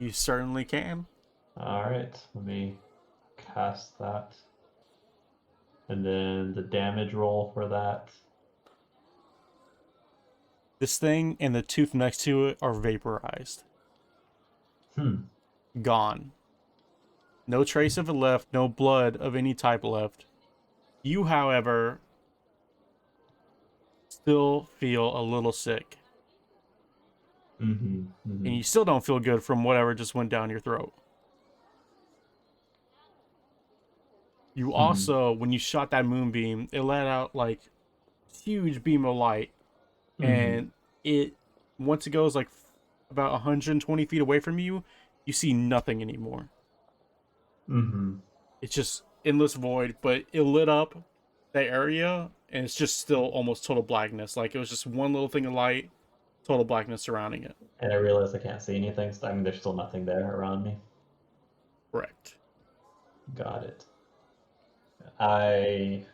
You certainly can. All right, let me cast that. And then the damage roll for that. This thing and the tooth next to it are vaporized. Gone. No trace of it left, no blood of any type left. You, however, still feel a little sick. Mm-hmm. Mm-hmm. And you still don't feel good from whatever just went down your throat. You also, when you shot that moonbeam, it let out like huge beam of light, Mm-hmm. and it once it goes like about 120 feet away from you, you see nothing anymore. Mm-hmm. It's just endless void, but it lit up that area, and it's just still almost total blackness. Like it was just one little thing of light, total blackness surrounding it. And I realize I can't see anything, so I mean, there's still nothing there around me. Correct. Got it. I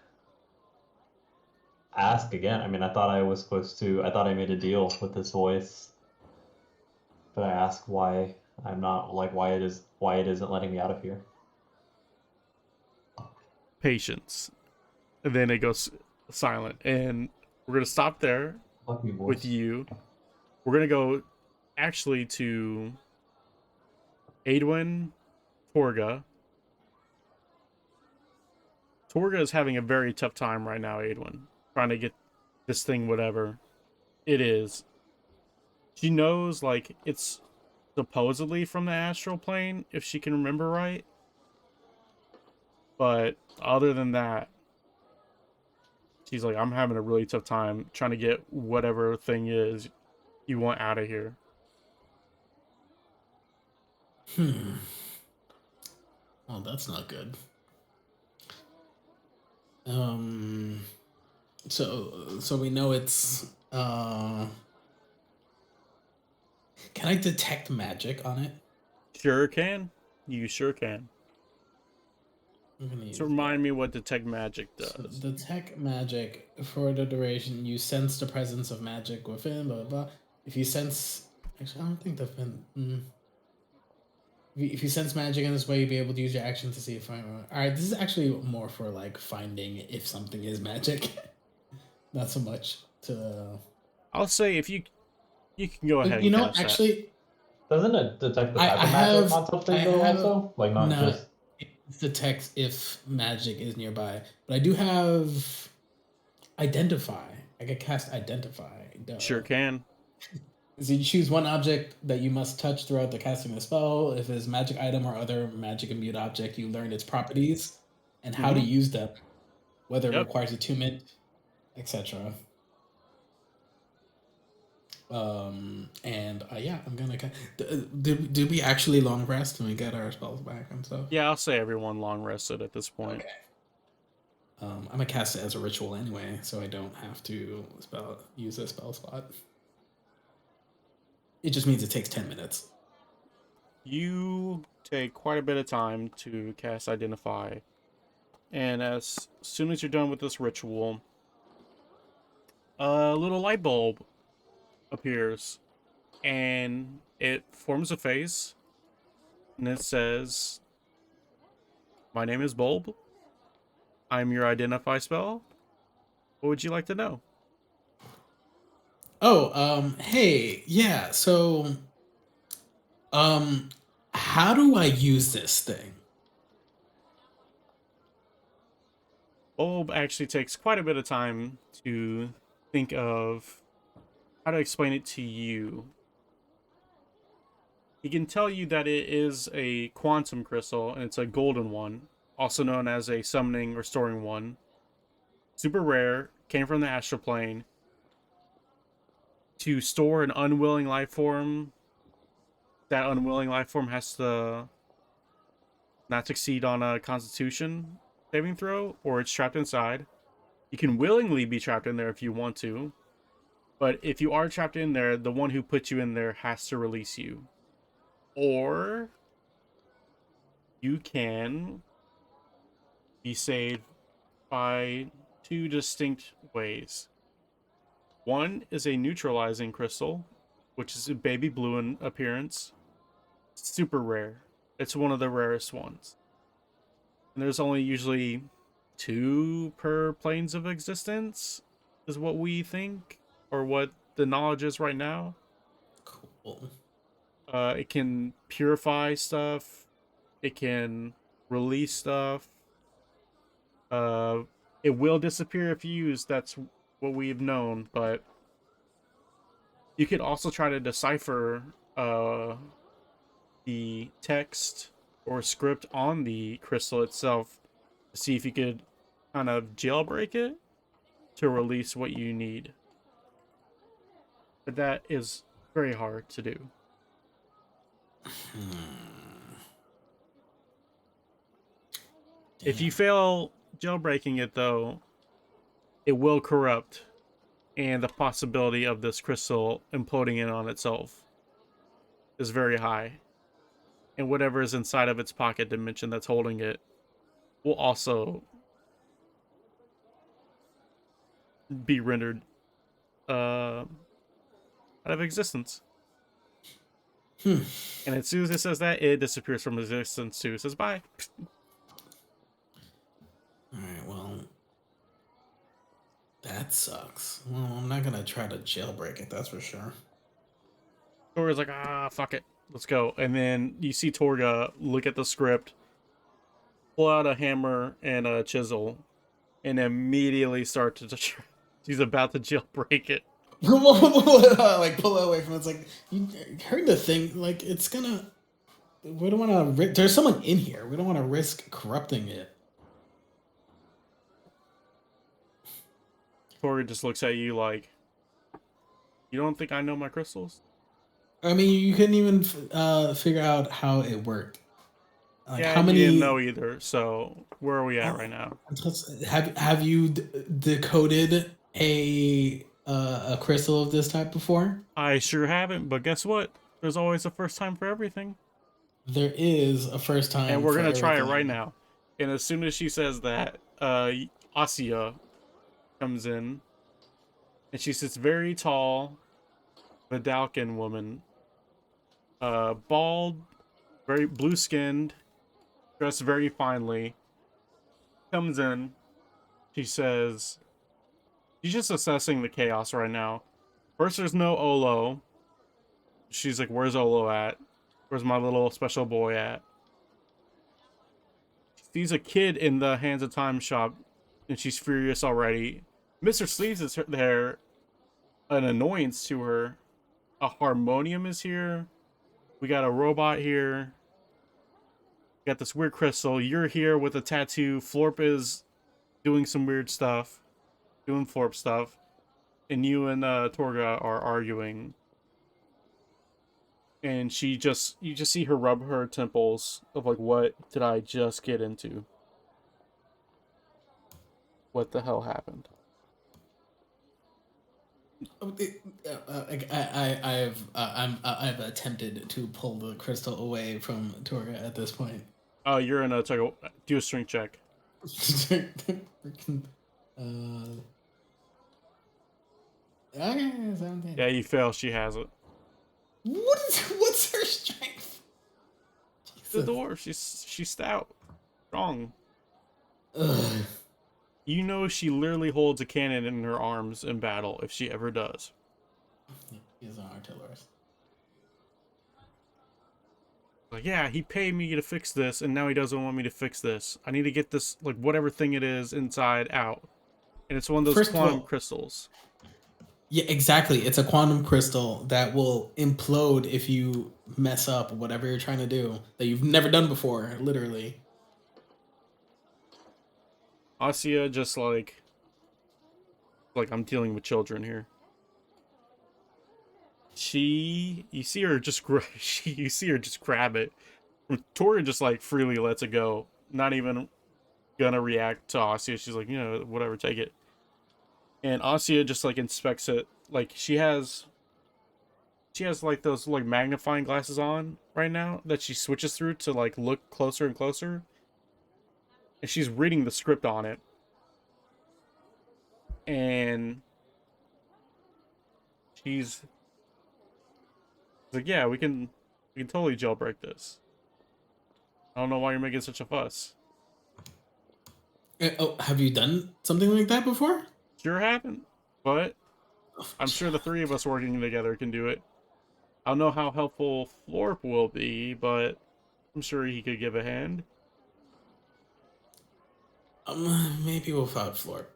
ask again. I mean, I thought I was supposed to. I thought I made a deal with this voice, but I ask why I'm not like why it isn't letting me out of here. Patience. And then it goes silent, and we're gonna stop there Fuck me, with voice. you. We're gonna go actually to Adwin Torga. Torga is having a very tough time right now, Adwin, trying to get this thing, whatever it is. She knows, like, it's supposedly from the astral plane, if she can remember right. But other than that, she's like, I'm having a really tough time trying to get whatever thing is you want out of here. Well, that's not good. So we know it's can I detect magic on it? Sure can. You sure can. I'm gonna use So remind me what detect magic does. So detect magic for the duration. You sense the presence of magic within. Blah blah. Blah. If you sense, actually, I don't think if you sense magic in this way, you'll be able to use your action to see if I'm. All right, this is actually more for like finding if something is magic, not so much to. I'll say if you can go ahead You and know, cast actually, Doesn't it detect the I type of magic on I something though? have Also, like not no. just. It detects if magic is nearby, but I do have identify. I can cast identify. Duh. that. Sure can. So you choose one object that you must touch throughout the casting of the spell. If it's magic item or other magic imbued object, you learn its properties and how to use them, whether it Yep. requires attunement, etc. And yeah, I'm gonna. Did we actually long rest and we get our spells back and stuff? Yeah, I'll say everyone long rested at this point. Okay. I'm gonna cast it as a ritual anyway, so I don't have to use a spell slot. It just means it takes 10 minutes. You take quite a bit of time to cast Identify, and as soon as you're done with this ritual, a little light bulb appears, and it forms a face, and it says, "My name is Bulb. I'm your Identify spell. What would you like to know?" Oh, hey, yeah. So, how do I use this thing? Bulb actually takes quite a bit of time to think of how to explain it to you. He can tell you that it is a quantum crystal, and it's a golden one, also known as a summoning restoring one. Super rare, came from the astral plane. To store an unwilling life form, that unwilling life form has to not succeed on a constitution saving throw, or it's trapped inside. You can willingly be trapped in there if you want to, but if you are trapped in there, the one who put you in there has to release you. Or you can be saved by two distinct ways. One is a neutralizing crystal, which is a baby blue in appearance. Super rare. It's one of the rarest ones. And there's only usually 2 per planes of existence, is what we think, or what the knowledge is right now. Cool. It can purify stuff. It can release stuff. It will disappear if you use. That's what we've known, but you could also try to decipher the text or script on the crystal itself to see if you could kind of jailbreak it to release what you need. But that is very hard to do. If you fail jailbreaking it, though, it will corrupt, and the possibility of this crystal imploding in on itself is very high. And whatever is inside of its pocket dimension that's holding it will also be rendered out of existence. And as soon as it says that, it disappears from existence too. It says bye. Alright, well, that sucks. Well, I'm not gonna try to jailbreak it, that's for sure. Torga's like, fuck it. Let's go. And then you see Torga look at the script, pull out a hammer and a chisel, and immediately start to... She's about to jailbreak it. Like, pull it away from it. It's like, you heard the thing, like, it's gonna... We don't want to... There's someone in here. We don't want to risk corrupting it. Torga just looks at you like, you don't think I know my crystals? I mean, you couldn't even figure out how it worked. Like, Yeah, how many... you didn't know either, so where are we at right now? Have you decoded a crystal of this type before? I sure haven't, but guess what? There's always a first time for everything. There is a first time, and we're gonna try it everything. right now. And as soon as she says that, Asya comes in, and she's this very tall Vidalcan woman, bald, very blue-skinned, dressed very finely. Comes in, she says, she's just assessing the chaos right now. First, there's no Olo. She's like, where's Olo at? Where's my little special boy at? She sees a kid in the Hands of Time shop, and she's furious already. Mr. Sleeves is there, an annoyance to her. A harmonium is here. We got a robot here. We got this weird crystal. You're here with a tattoo. Florp is doing some weird stuff. Doing Florp stuff. And you and Torga are arguing. And you just see her rub her temples of like, what did I just get into? What the hell happened? I've attempted to pull the crystal away from Torga at this point. Oh, you're in a do a strength check. Okay, 17. Yeah, you fail. She has it. What's her strength? The dwarf. She's stout, strong. Ugh. You know she literally holds a cannon in her arms in battle if she ever does. He's an artillerist. Like, yeah, he paid me to fix this, and now he doesn't want me to fix this. I need to get this, like, whatever thing it is inside out. And it's one of those quantum crystals. Yeah, exactly. It's a quantum crystal that will implode if you mess up whatever you're trying to do that you've never done before, literally. Asya just like I'm dealing with children here. You see her just grab it. Tori just like freely lets it go, not even gonna react to Asya. She's like, whatever, take it. And Asya just like inspects it. Like she has like those like magnifying glasses on right now that she switches through to like look closer and closer. And she's reading the script on it. And she's like, yeah, we can totally jailbreak this. I don't know why you're making such a fuss. Oh, have you done something like that before? Sure haven't, but I'm sure the three of us working together can do it. I don't know how helpful Florp will be, but I'm sure he could give a hand. Maybe without Florp.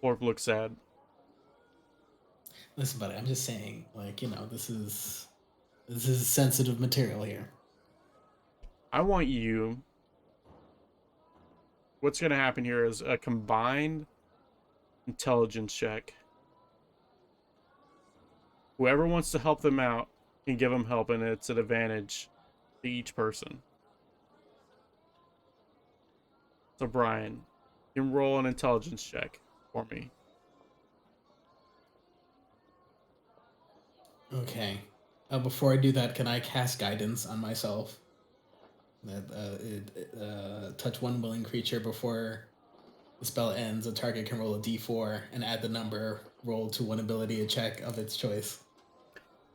Florp looks sad. Listen, buddy, I'm just saying, like, this is sensitive material here. I want you. What's going to happen here is a combined intelligence check. Whoever wants to help them out can give them help, and it's an advantage to each person. So, Brian, you can roll an intelligence check for me. Okay. Before I do that, can I cast guidance on myself? That touch one willing creature before the spell ends. A target can roll a d4 and add the number rolled to one ability check of its choice.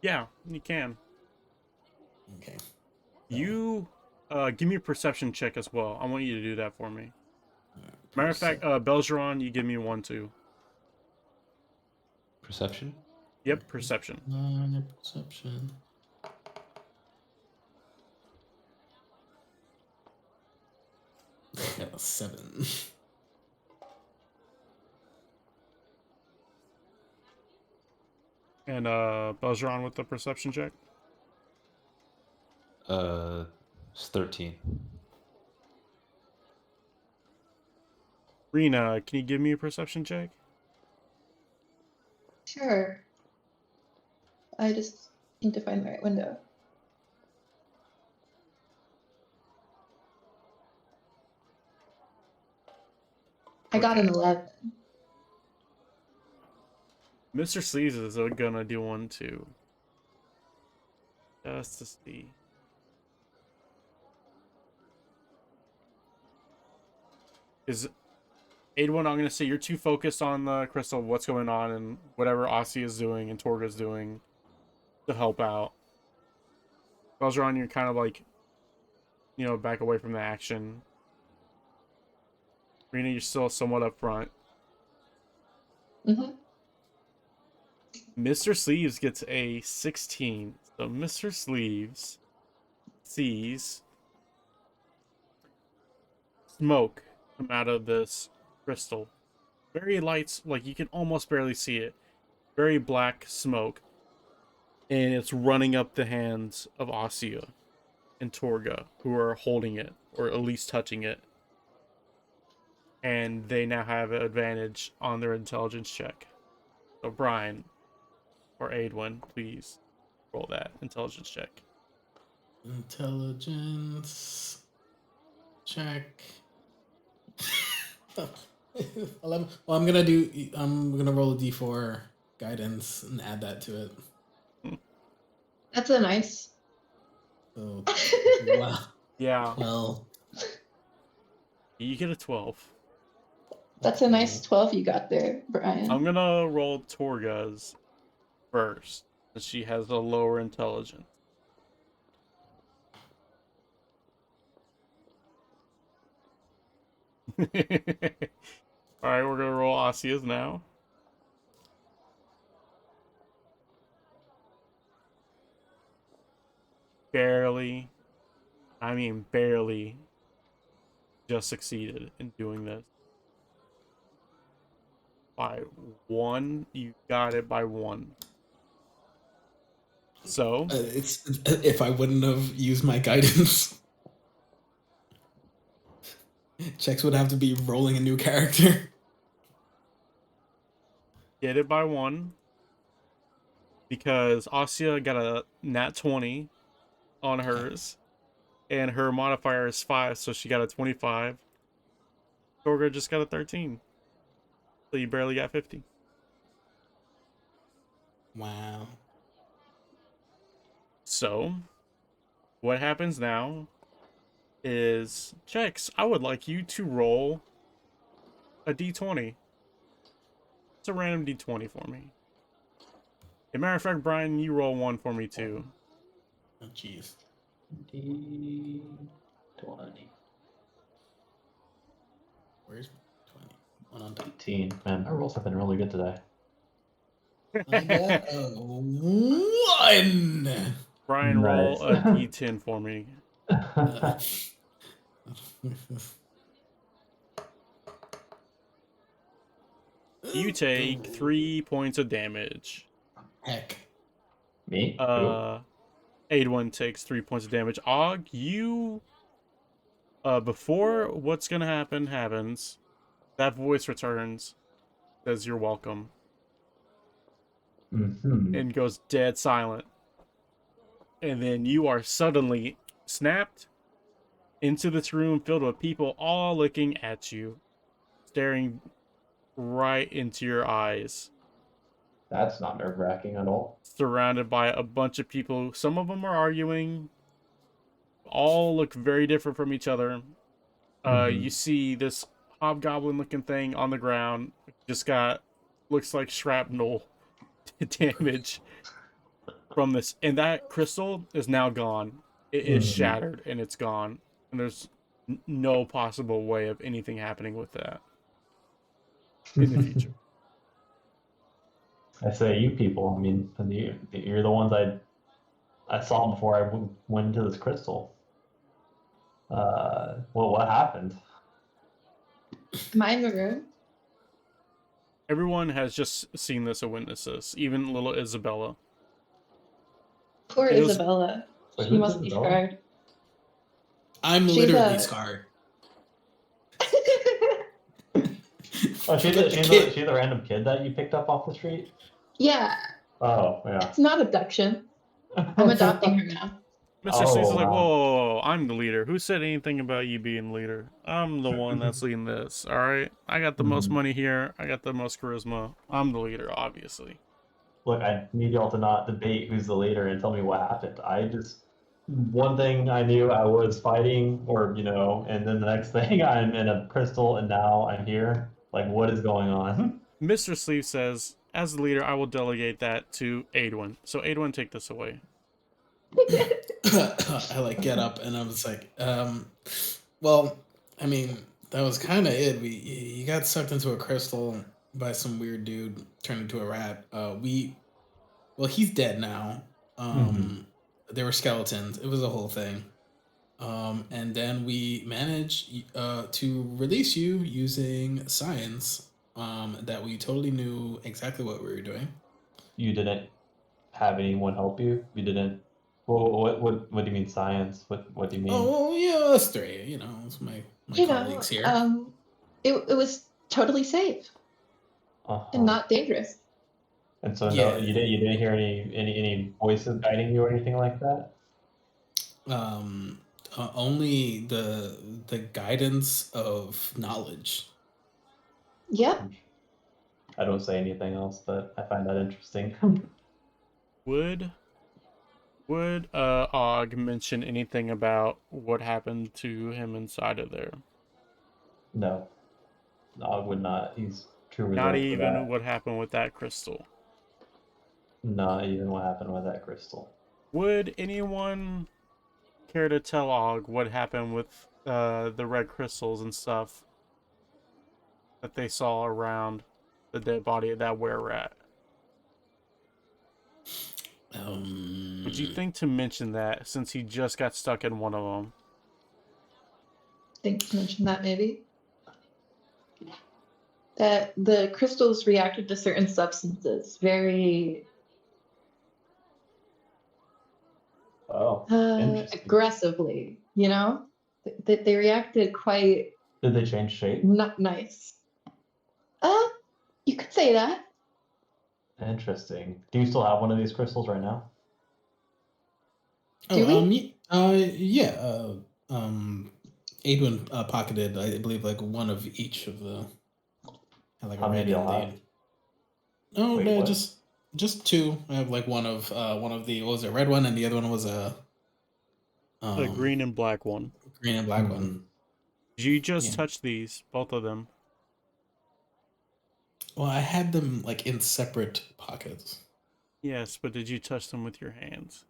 Yeah, you can. Okay. You give me a perception check as well. I want you to do that for me. Matter of fact, Belgeron, you give me 1 too. Perception? Yep, perception. Perception. Got a 7. And Belgeron with the perception check. It's 13. Rena, can you give me a perception check? Sure. I just need to find the right window. I got an 11. Mr. Sleeves is gonna do 1 too. Just to see. Is Aidwin, I'm gonna say you're too focused on the crystal, what's going on, and whatever Aussie is doing and Torga's doing to help out. Belgeron, you're kind of like, back away from the action. Rena, you're still somewhat up front. Mm-hmm. Mr. Sleeves gets a 16. So Mr. Sleeves sees smoke come out of this crystal. Very light, like you can almost barely see it. Very black smoke. And it's running up the hands of Asia and Torga, who are holding it, or at least touching it. And they now have an advantage on their intelligence check. So Brian, or Aidwin, please roll that intelligence check. Intelligence check. 11. Well, I'm gonna roll a d4 guidance and add that to it. That's a nice. So, wow. Yeah. Well, You get a 12. That's a nice 12 you got there, Brian. I'm gonna roll Torga's first, since she has a lower intelligence. Alright, we're gonna roll Asia's now. Barely, barely just succeeded in doing this. By 1, you got it by 1. So, it's if I wouldn't have used my guidance, checks would have to be rolling a new character. get it by 1. Because Asia got a nat 20 on hers. And her modifier is 5, so she got a 25. Torga just got a 13. So you barely got 50. Wow. So, what happens now is, Chex, I would like you to roll a d20. It's a random d20 for me. As a matter of fact, Brian, you roll 1 for me too. Oh, jeez. D20. Where's 20? 1 on top. 18. Man, my rolls have been really good today. I got a 1. Brian, roll Nice. a d10 for me. You take 3 points of damage. Heck. Me? Who? Aidwin takes 3 points of damage. Og, you before what's gonna happen happens, that voice returns, says you're welcome, Mm-hmm. and goes dead silent. And then you are suddenly snapped into this room filled with people all looking at you, staring right into your eyes, That's not nerve-wracking at all. surrounded by a bunch of people. Some of them are arguing, all look very different from each other. You see this hobgoblin looking thing on the ground, just got, looks like shrapnel damage from this, and that crystal is now gone. It is shattered and it's gone, and there's no possible way of anything happening with that in the future. I say you people. I mean, you're the ones I saw before I went into this crystal. Well, what happened? Am I in the room? Everyone has just seen this and witnessed this, even little Isabella. Poor It was- Isabella. Wait, She who's must be Isabella? scarred. I'm She's literally a- scarred. Oh, she's Like the kid. the random kid that you picked up off the street. Yeah, Oh, yeah. it's not abduction. I'm adopting her now. Mr. Oh, Sleeves is like, wow. whoa, I'm the leader. Who said anything about you being leader? I'm the one that's leading this, alright? I got the most money here. I got the most charisma. I'm the leader, obviously. Look, I need y'all to not debate who's the leader and tell me what happened. One thing I knew I was fighting, and then the next thing I'm in a crystal and now I'm here. Like, what is going on? Mr. Sleeve says, as the leader, I will delegate that to Aidwin. So Aidwin, take this away. I like get up and I was like, well, I mean, that was kind of it. You got sucked into a crystal by some weird dude, turned into a rat. He's dead now. There were skeletons. It was a whole thing. And then we managed to release you using science. That we totally knew exactly what we were doing. You didn't have anyone help you? You didn't. Well, what do you mean science? What do you mean? Oh, well, yeah, us three. It's my colleagues here. It was totally safe and not dangerous. And so Yeah. no, you didn't hear any voices guiding you or anything like that? Only the guidance of knowledge. Yep. I don't say anything else, but I find that interesting. Would Og mention anything about what happened to him inside of there? No, I would not. He's too reserved Not for even that. what happened with that crystal. Not even what happened with that crystal. Would anyone care to tell Og what happened with the red crystals and stuff that they saw around the dead body of that were-rat? Would you think to mention that since he just got stuck in one of them? Think to mention that maybe. That the crystals reacted to certain substances very Interesting. aggressively, They reacted quite Did they change shape? not nice. You could say that. Interesting. Do you still have one of these crystals right now? Do we? Yeah. Adwin pocketed, I believe, like one of each of the. Like How many do y'all have? Oh Wait, no, what? just two. I have like one of the, what was it, red one, and the other one was a. The green and black one. Green and black one. Did you just touch these, both of them? Well, I had them like in separate pockets. Yes, but did you touch them with your hands?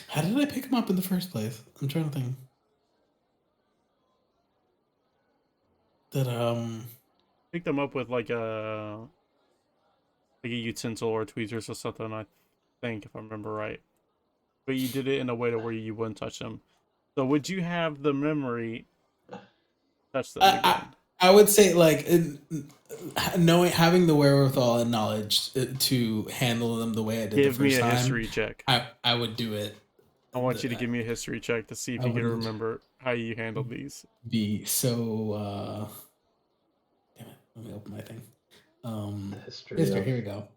How did I pick them up in the first place? I'm trying to think. Pick them up with like a utensil or tweezers or something, I think, if I remember right. But you did it in a way to where you wouldn't touch them. So would you have the memory touch them again. I would say like having the wherewithal and knowledge to handle them the way I did Give the me first a time. history check. I would do it. I want you to give me a history check to see if I you can wouldn't remember how you handled these. be so. Damn it! Let me open my thing. History. Here we go.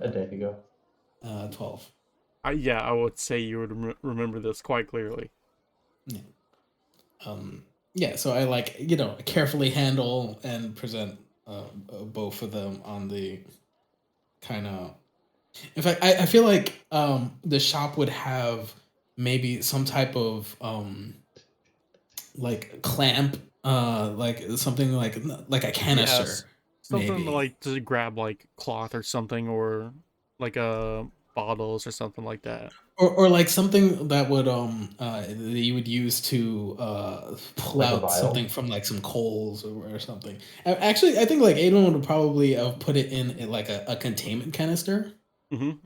A day ago. 12. Yeah, I would say you would remember this quite clearly. Yeah. Yeah. So I like carefully handle and present both of them on the kind of. In fact, I feel like the shop would have maybe some type of like clamp, like something like a canister. Yes. Something maybe. like to grab like cloth or something, or like bottles or something like that. Or like something that would that you would use to pull Like a out vial? something from like some coals or something. Actually, I think like Adon would probably put it in like a containment canister Mm-hmm.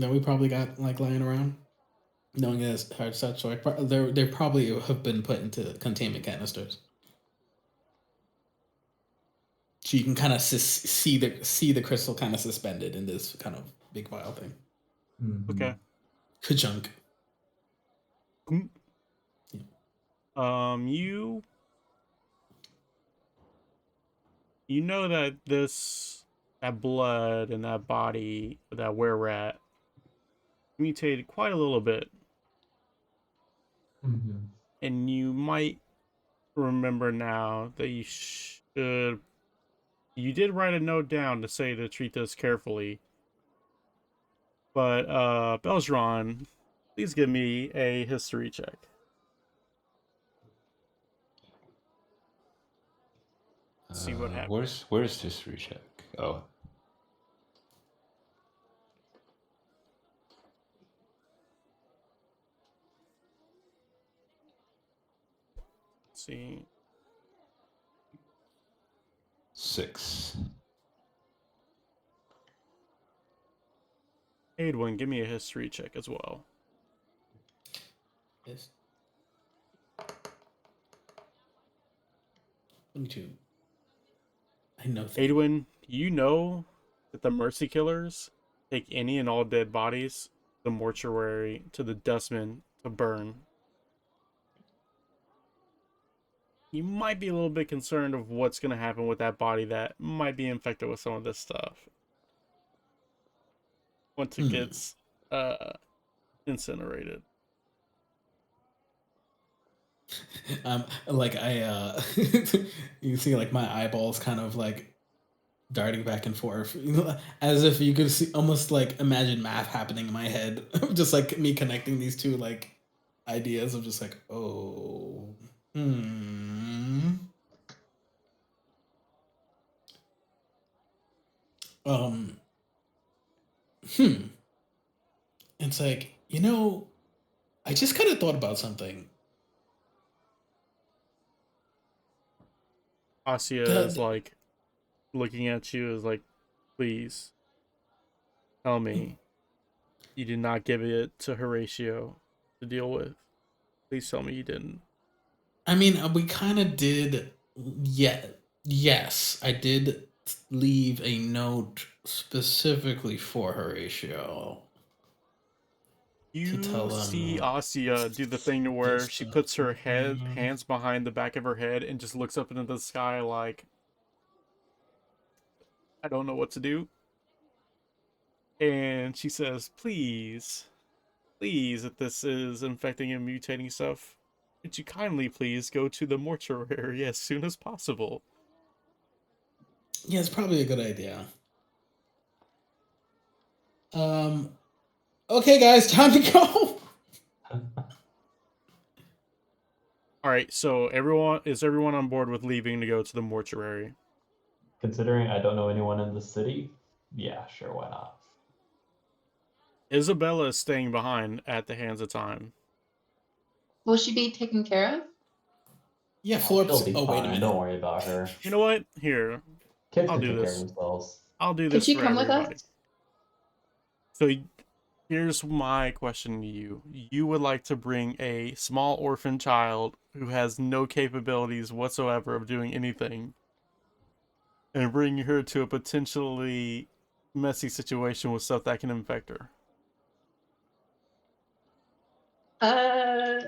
that we probably got like lying around. Knowing as hard such, so they probably have been put into containment canisters, so you can kind of see the crystal kind of suspended in this kind of big vial thing. Mm-hmm. Okay. Ka-chunk. You know that that blood and that body, that were-rat, mutated quite a little bit. Mm-hmm. And you might remember now that you did write a note down to say to treat this carefully. But, Belgeron, please give me a history check. See what happens. Where's history check? Oh. Let's see. 6. Adwin, give me a history check as well. Yes. 22. I know. Adwin, you know that the Mercy Killers take any and all dead bodies to the mortuary to the dustbin to burn. You might be a little bit concerned of what's going to happen with that body that might be infected with some of this stuff once it gets incinerated. Like you see like my eyeballs kind of like darting back and forth, as if you could see, almost like imagine math happening in my head, just like me connecting these two like ideas of just like, oh, It's like, I just kind of thought about something. Asya is like looking at you as like, please tell me you did not give it to Horatio to deal with. Please tell me you didn't. I mean, we kind of did. Yeah, yes, I did leave a note specifically for Horatio. You see Asya do the thing to where she puts her hands behind the back of her head and just looks up into the sky like, I don't know what to do. And she says, please, if this is infecting and mutating stuff, could you kindly please go to the mortuary as soon as possible? Yeah, it's probably a good idea. Okay, guys, time to go. All right, so is everyone on board with leaving to go to the mortuary? Considering I don't know anyone in the city, yeah, sure, why not? Isabella is staying behind at the Hands of Time. Will she be taken care of? Yeah, She'll Florp's. be Oh, wait a fine. minute. Don't worry about her. You know what? Here, Kids I'll can do take care this. of themselves. I'll do Could this she for come with everybody. us? So Here's my question to you. You would like to bring a small orphan child who has no capabilities whatsoever of doing anything and bring her to a potentially messy situation with stuff that can infect her. Uh,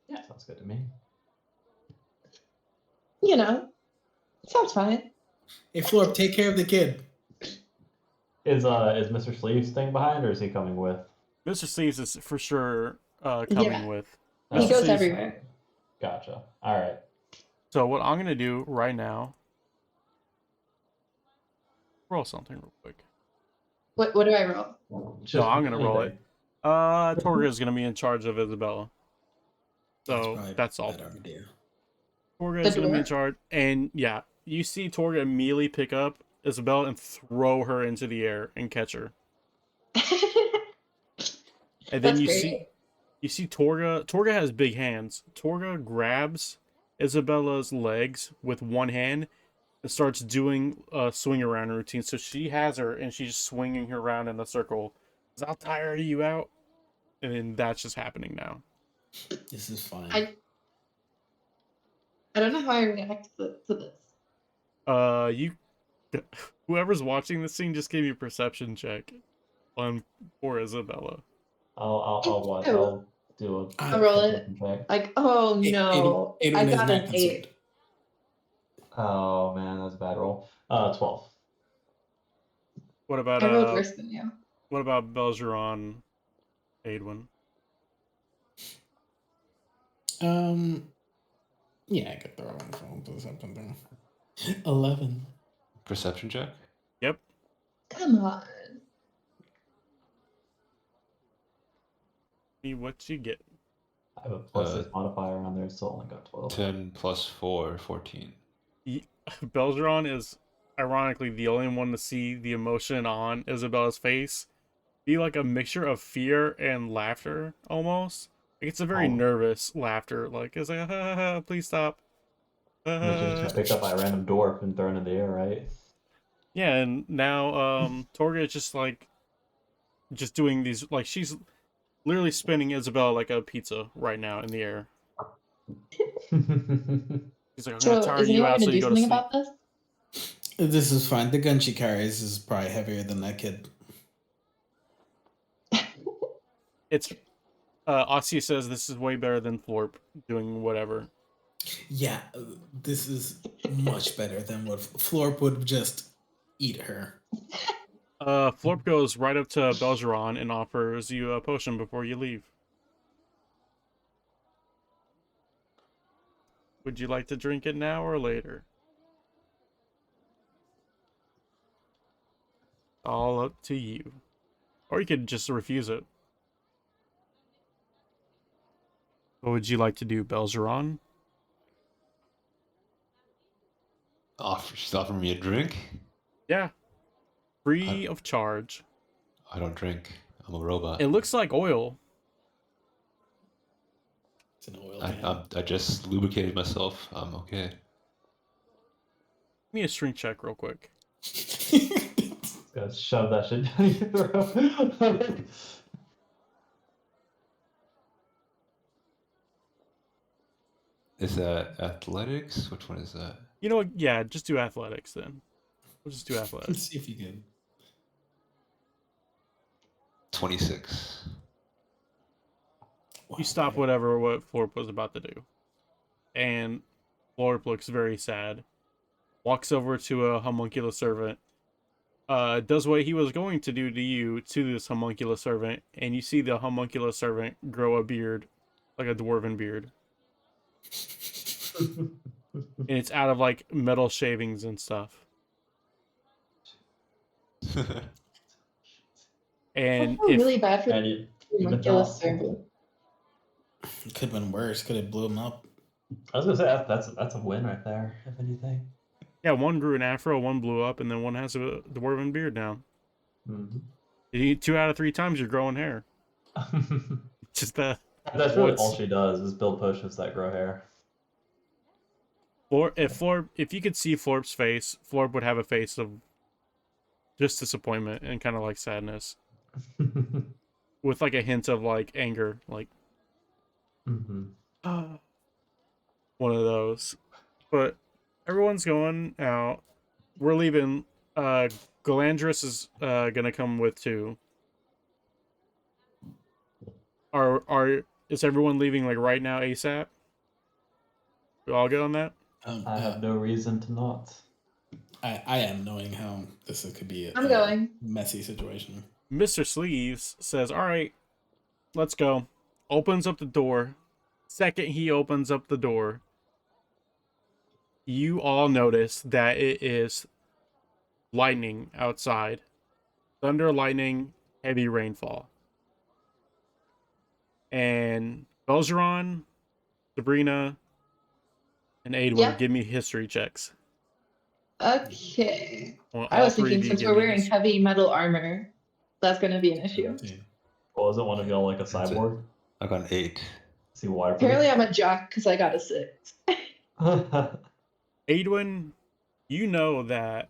Yeah, sounds good to me. Sounds fine. Hey, Florp, take care of the kid. Is Mr. Sleeves staying behind, or is he coming with? Mr. Sleeves is for sure coming Yeah. with. He Mr. goes Sleeves- everywhere. Gotcha. All right. So what I'm gonna do right now, roll something real quick. What do I roll? Just I'm gonna roll anything. Torga is gonna be in charge of Isabella. So probably that's a all. better idea. Torga The is gonna be in dwarf? charge, and yeah, you see Torga immediately pick up Isabella and throw her into the air and catch her. And then That's you great. see Torga. Torga has big hands. Torga grabs Isabella's legs with one hand and starts doing a swing around routine. So she has her and she's swinging her around in a circle. I'll tire you out, and then that's just happening now. This is fine. I don't know how I react to this. You, whoever's watching this scene, just give me a perception check on poor Isabella. I'll what? Ew. I'll do a I'll roll it. perception check. Like, oh no, I Edwin is got not an 8. concerned. Oh man, that's a bad roll. 12. What about I rolled worse than you. what about Belgeron, Aidwin? Yeah, I could throw on the phone to something there. 11. Perception check? Yep. Come on. See what you get. I have a +6 modifier on there, so I only got 12. 10 plus 4, 14. Belgeron is ironically the only one to see the emotion on Isabella's face be like a mixture of fear and laughter almost. Like it's a very nervous laughter. Like it's like, ha, ha, ha, please stop. And then she just got picked up by a random dwarf and thrown in the air, right? Yeah, and now Torga is just doing these, like she's literally spinning Isabella like a pizza right now in the air. She's like, I'm So gonna tire is you anyone out gonna so do you go to something sleep. about this? This is fine. The gun she carries is probably heavier than that kid. It's Ossie says this is way better than Florp doing whatever. Yeah, this is much better than what Florp would just eat her. Florp goes right up to Belgeron and offers you a potion before you leave. Would you like to drink it now or later? All up to you. Or you could just refuse it. What would you like to do, Belgeron? She's offering me a drink? Yeah. Free of charge. I don't drink. I'm a robot. It looks like oil. It's an oil can. I just lubricated myself. I'm okay. Give me a strength check real quick. Gotta shove that shit down your throat. Is that athletics? Which one is that? You know what? Yeah, just do athletics then. We'll just do Let's athletics. see if you can. 26. You stop what Florp was about to do. And Florp looks very sad. Walks over to a homunculus servant. Does what he was going to do to you to this homunculus servant. And you see the homunculus servant grow a beard. Like a dwarven beard. And it's out of like metal shavings and stuff. And I feel if really bad for And the even homunculus though- servant. Could have been worse. Could have blew him up. I was gonna say that's a win right there, if anything. yeah, one grew an afro, one blew up, and then one has a dwarven beard now. Mm-hmm. You eat 2 out of 3 times, you're growing hair. Just that. That's really What's- all she does is build potions that grow hair. If you could see Florp's face, Florp would have a face of just disappointment and kind of like sadness. with like a hint of like anger, like Mhm. one of those. But everyone's going out. We're leaving. Galandris is gonna come with too. Are is everyone leaving like right now ASAP? We all good on that? I have no reason to not. I am knowing how this could be I'm a going. messy situation. Mr. Sleeves says, "All right, let's go." Opens up the door. Second he opens up the door, you all notice that it is lightning outside. Thunder, lightning, heavy rainfall. And Belgeron, Sabrina, and Aidwin, Yeah. give me history checks. Okay. I want I all was three of thinking you to since give we're me wearing heavy metal armor, that's gonna be an issue. 17. Well, isn't one of y'all like a That's it. cyborg? I got an 8. Is he waterproof? Apparently, I'm a jock because I got a 6. Aidwin, you know that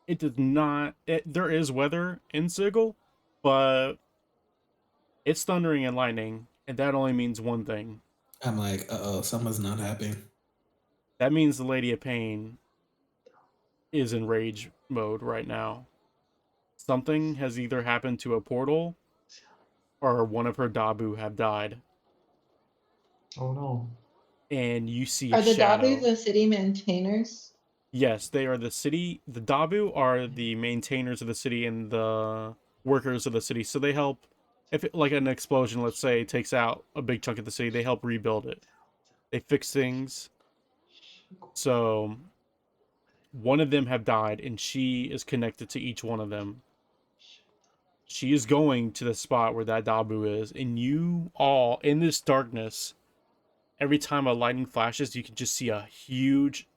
it does not. There is weather in Sigil, but it's thundering and lightning, and that only means one thing. I'm like, oh, someone's not happy. That means the Lady of Pain is in rage mode right now. Something has either happened to a portal or one of her Dabu have died. Oh no. And you see a Are the shadow. Dabu the city maintainers? Yes, they are the city. The Dabu are the maintainers of the city and the workers of the city. So they help, if it, like an explosion, let's say, takes out a big chunk of the city, they help rebuild it. They fix things. So one of them have died, and she is connected to each one of them. She is going to the spot where that Dabu is, and you all, in this darkness, every time a lightning flashes, you can just see a huge,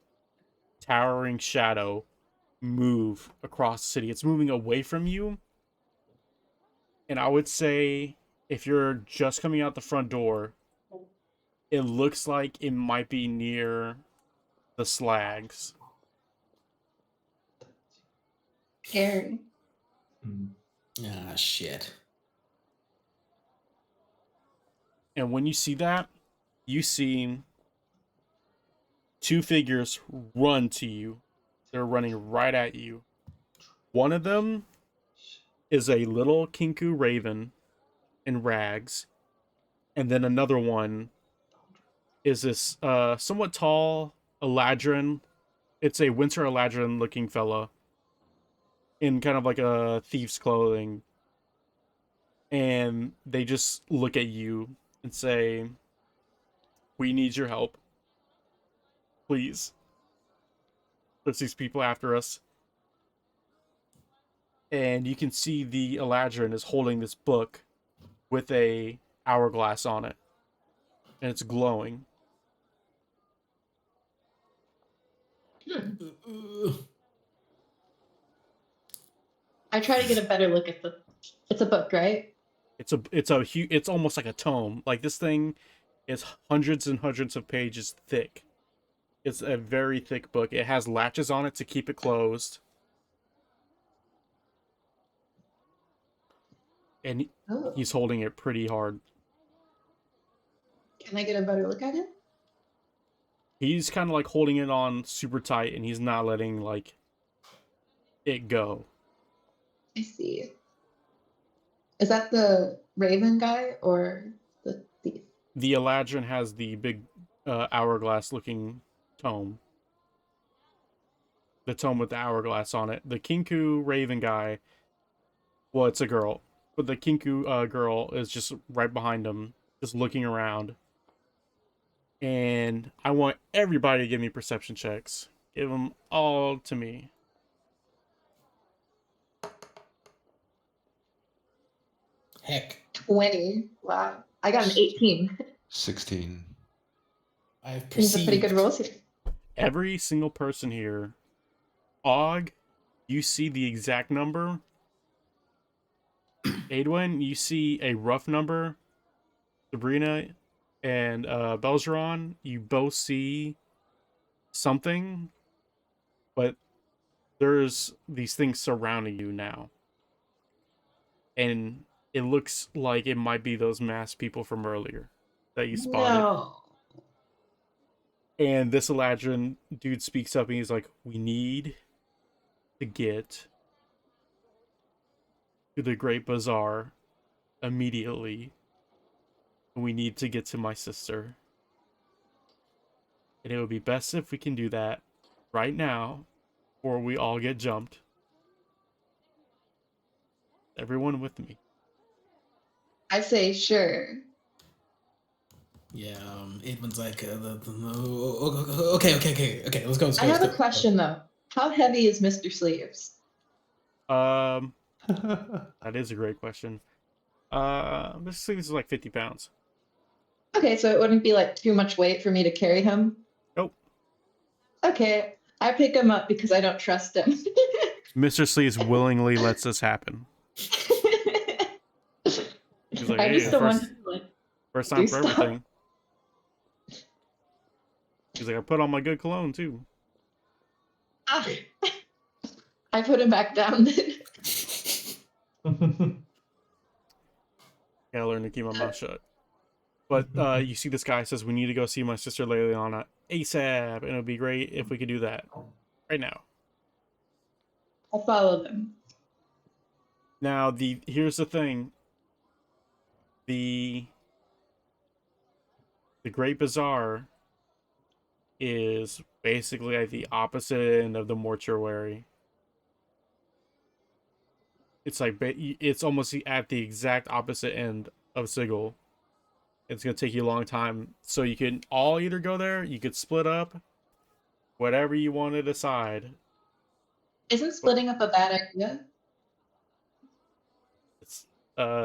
towering shadow move across the city. It's moving away from you, and I would say if you're just coming out the front door, it looks like it might be near the slags. Scary. Hmm. Ah, shit. And when you see that, you see two figures run to you. They're running right at you. One of them is a little Kinku raven in rags, and then another one is this somewhat tall Eladrin. It's a winter Eladrin looking fella in kind of like a thief's clothing, and they just look at you and say, "We need your help, please. There's these people after us." And you can see the Eladrin is holding this book with a hourglass on it, and it's glowing. I try to get a better look at the. It's a book, right? It's almost like a tome. Like this thing is hundreds and hundreds of pages thick. It's a very thick book. It has latches on it to keep it closed. And Oh. he's holding it pretty hard. Can I get a better look at it? He's kind of like holding it on super tight, and he's not letting like it go. I see. Is that the Raven guy or the thief? The Eladrin has the big hourglass looking tome. The tome with the hourglass on it. The Kinku Raven guy, well, it's a girl, but the Kinku girl is just right behind him, just looking around. And I want everybody to give me perception checks. Give them all to me. Heck. 20. Wow. I got an 18. 16. I've These are pretty good perceived. rolls here. Every single person here, Og, you see the exact number. Aidwin, you see a rough number. Sabrina and Belgeron, you both see something, but there's these things surrounding you now. and it looks like it might be those masked people from earlier that you spotted. No. And this Eladrin dude speaks up and he's like, we need to get to the Great Bazaar immediately. We need to get to my sister. And it would be best if we can do that right now, or we all get jumped. Everyone with me. I say sure. Yeah, Aidman's like, okay, let's go. I have a question though. How heavy is Mr. Sleeves? That is a great question. This thing is like 50 pounds. Okay, so it wouldn't be like too much weight for me to carry him? Nope. Okay, I pick him up because I don't trust him. Mr. Sleeves willingly lets this happen. He's like, I hey, just don't want to like first do time for stuff. everything. He's like, I put on my good cologne too. Ah. I put him back down. Gotta learn to keep my mouth shut. But you see this guy says, we need to go see my sister Liliana ASAP, and it would be great if we could do that right now. I followed him. Now, here's the thing. The Great Bazaar is basically at the opposite end of the mortuary. It's like it's almost at the exact opposite end of Sigil. It's gonna take you a long time, so you can all either go there, you could split up, whatever you want to decide. Isn't splitting up a bad idea? It's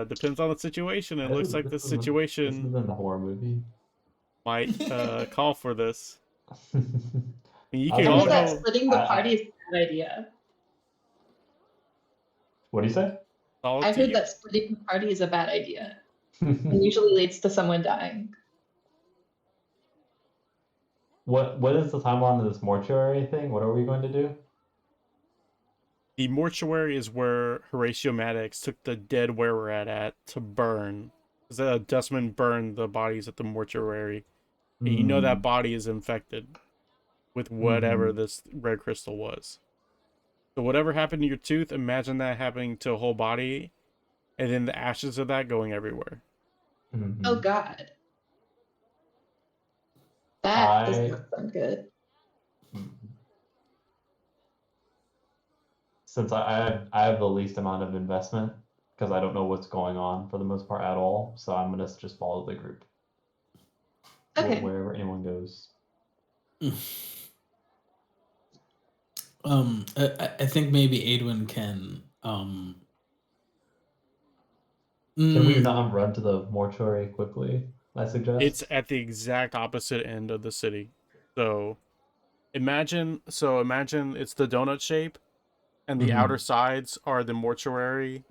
depends on the situation. It looks like the This situation isn't a horror movie. might call for this. You I can I all heard that go. splitting the party is a bad idea. What do you say? All I to heard you. that splitting the party is a bad idea. It usually leads to someone dying. What is the timeline of this mortuary thing? What are we going to do? The mortuary is where Horatio Maddox took the dead wearer at to burn. Because the dustman burned the bodies at the mortuary. And you know that body is infected with whatever this red crystal was. So whatever happened to your tooth, imagine that happening to a whole body, and then the ashes of that going everywhere. Oh God. That does not sound good. Since I have the least amount of investment because I don't know what's going on for the most part at all, so I'm gonna just follow the group. Okay. Wherever anyone goes. I think maybe Aidwin can. Can we not run to the mortuary quickly? I suggest. It's at the exact opposite end of the city. So imagine it's the donut shape, and the outer sides are the mortuary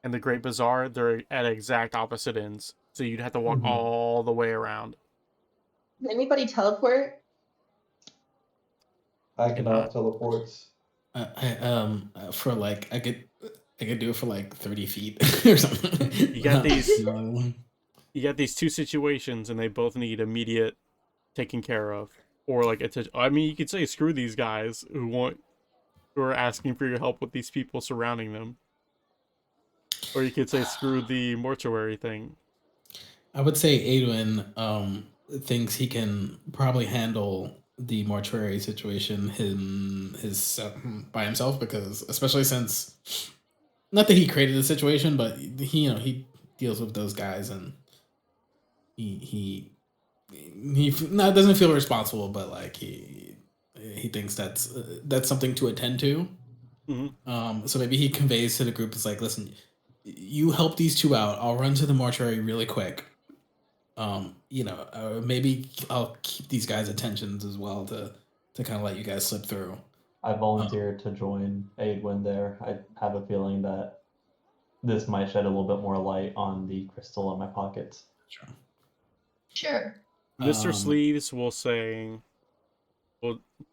and the Great Bazaar. They're at exact opposite ends. So you'd have to walk all the way around. Can anybody teleport? I cannot teleport. For like I could do it for like 30 feet or something. You got these two situations, and they both need immediate taken care of, or like attention. I mean, you could say screw these guys who are asking for your help with these people surrounding them, or you could say screw the mortuary thing. I would say Aidwin thinks he can probably handle the mortuary situation by himself, because especially since, not that he created the situation, but he deals with those guys, and he doesn't feel responsible, but like he thinks that's something to attend to. So maybe he conveys to the group, it's like, listen, you help these two out, I'll run to the mortuary really quick. Maybe I'll keep these guys' attentions as well to kind of let you guys slip through. I volunteered to join Aidwin there. I have a feeling that this might shed a little bit more light on the crystal in my pockets. Sure. Mr. Sleeves will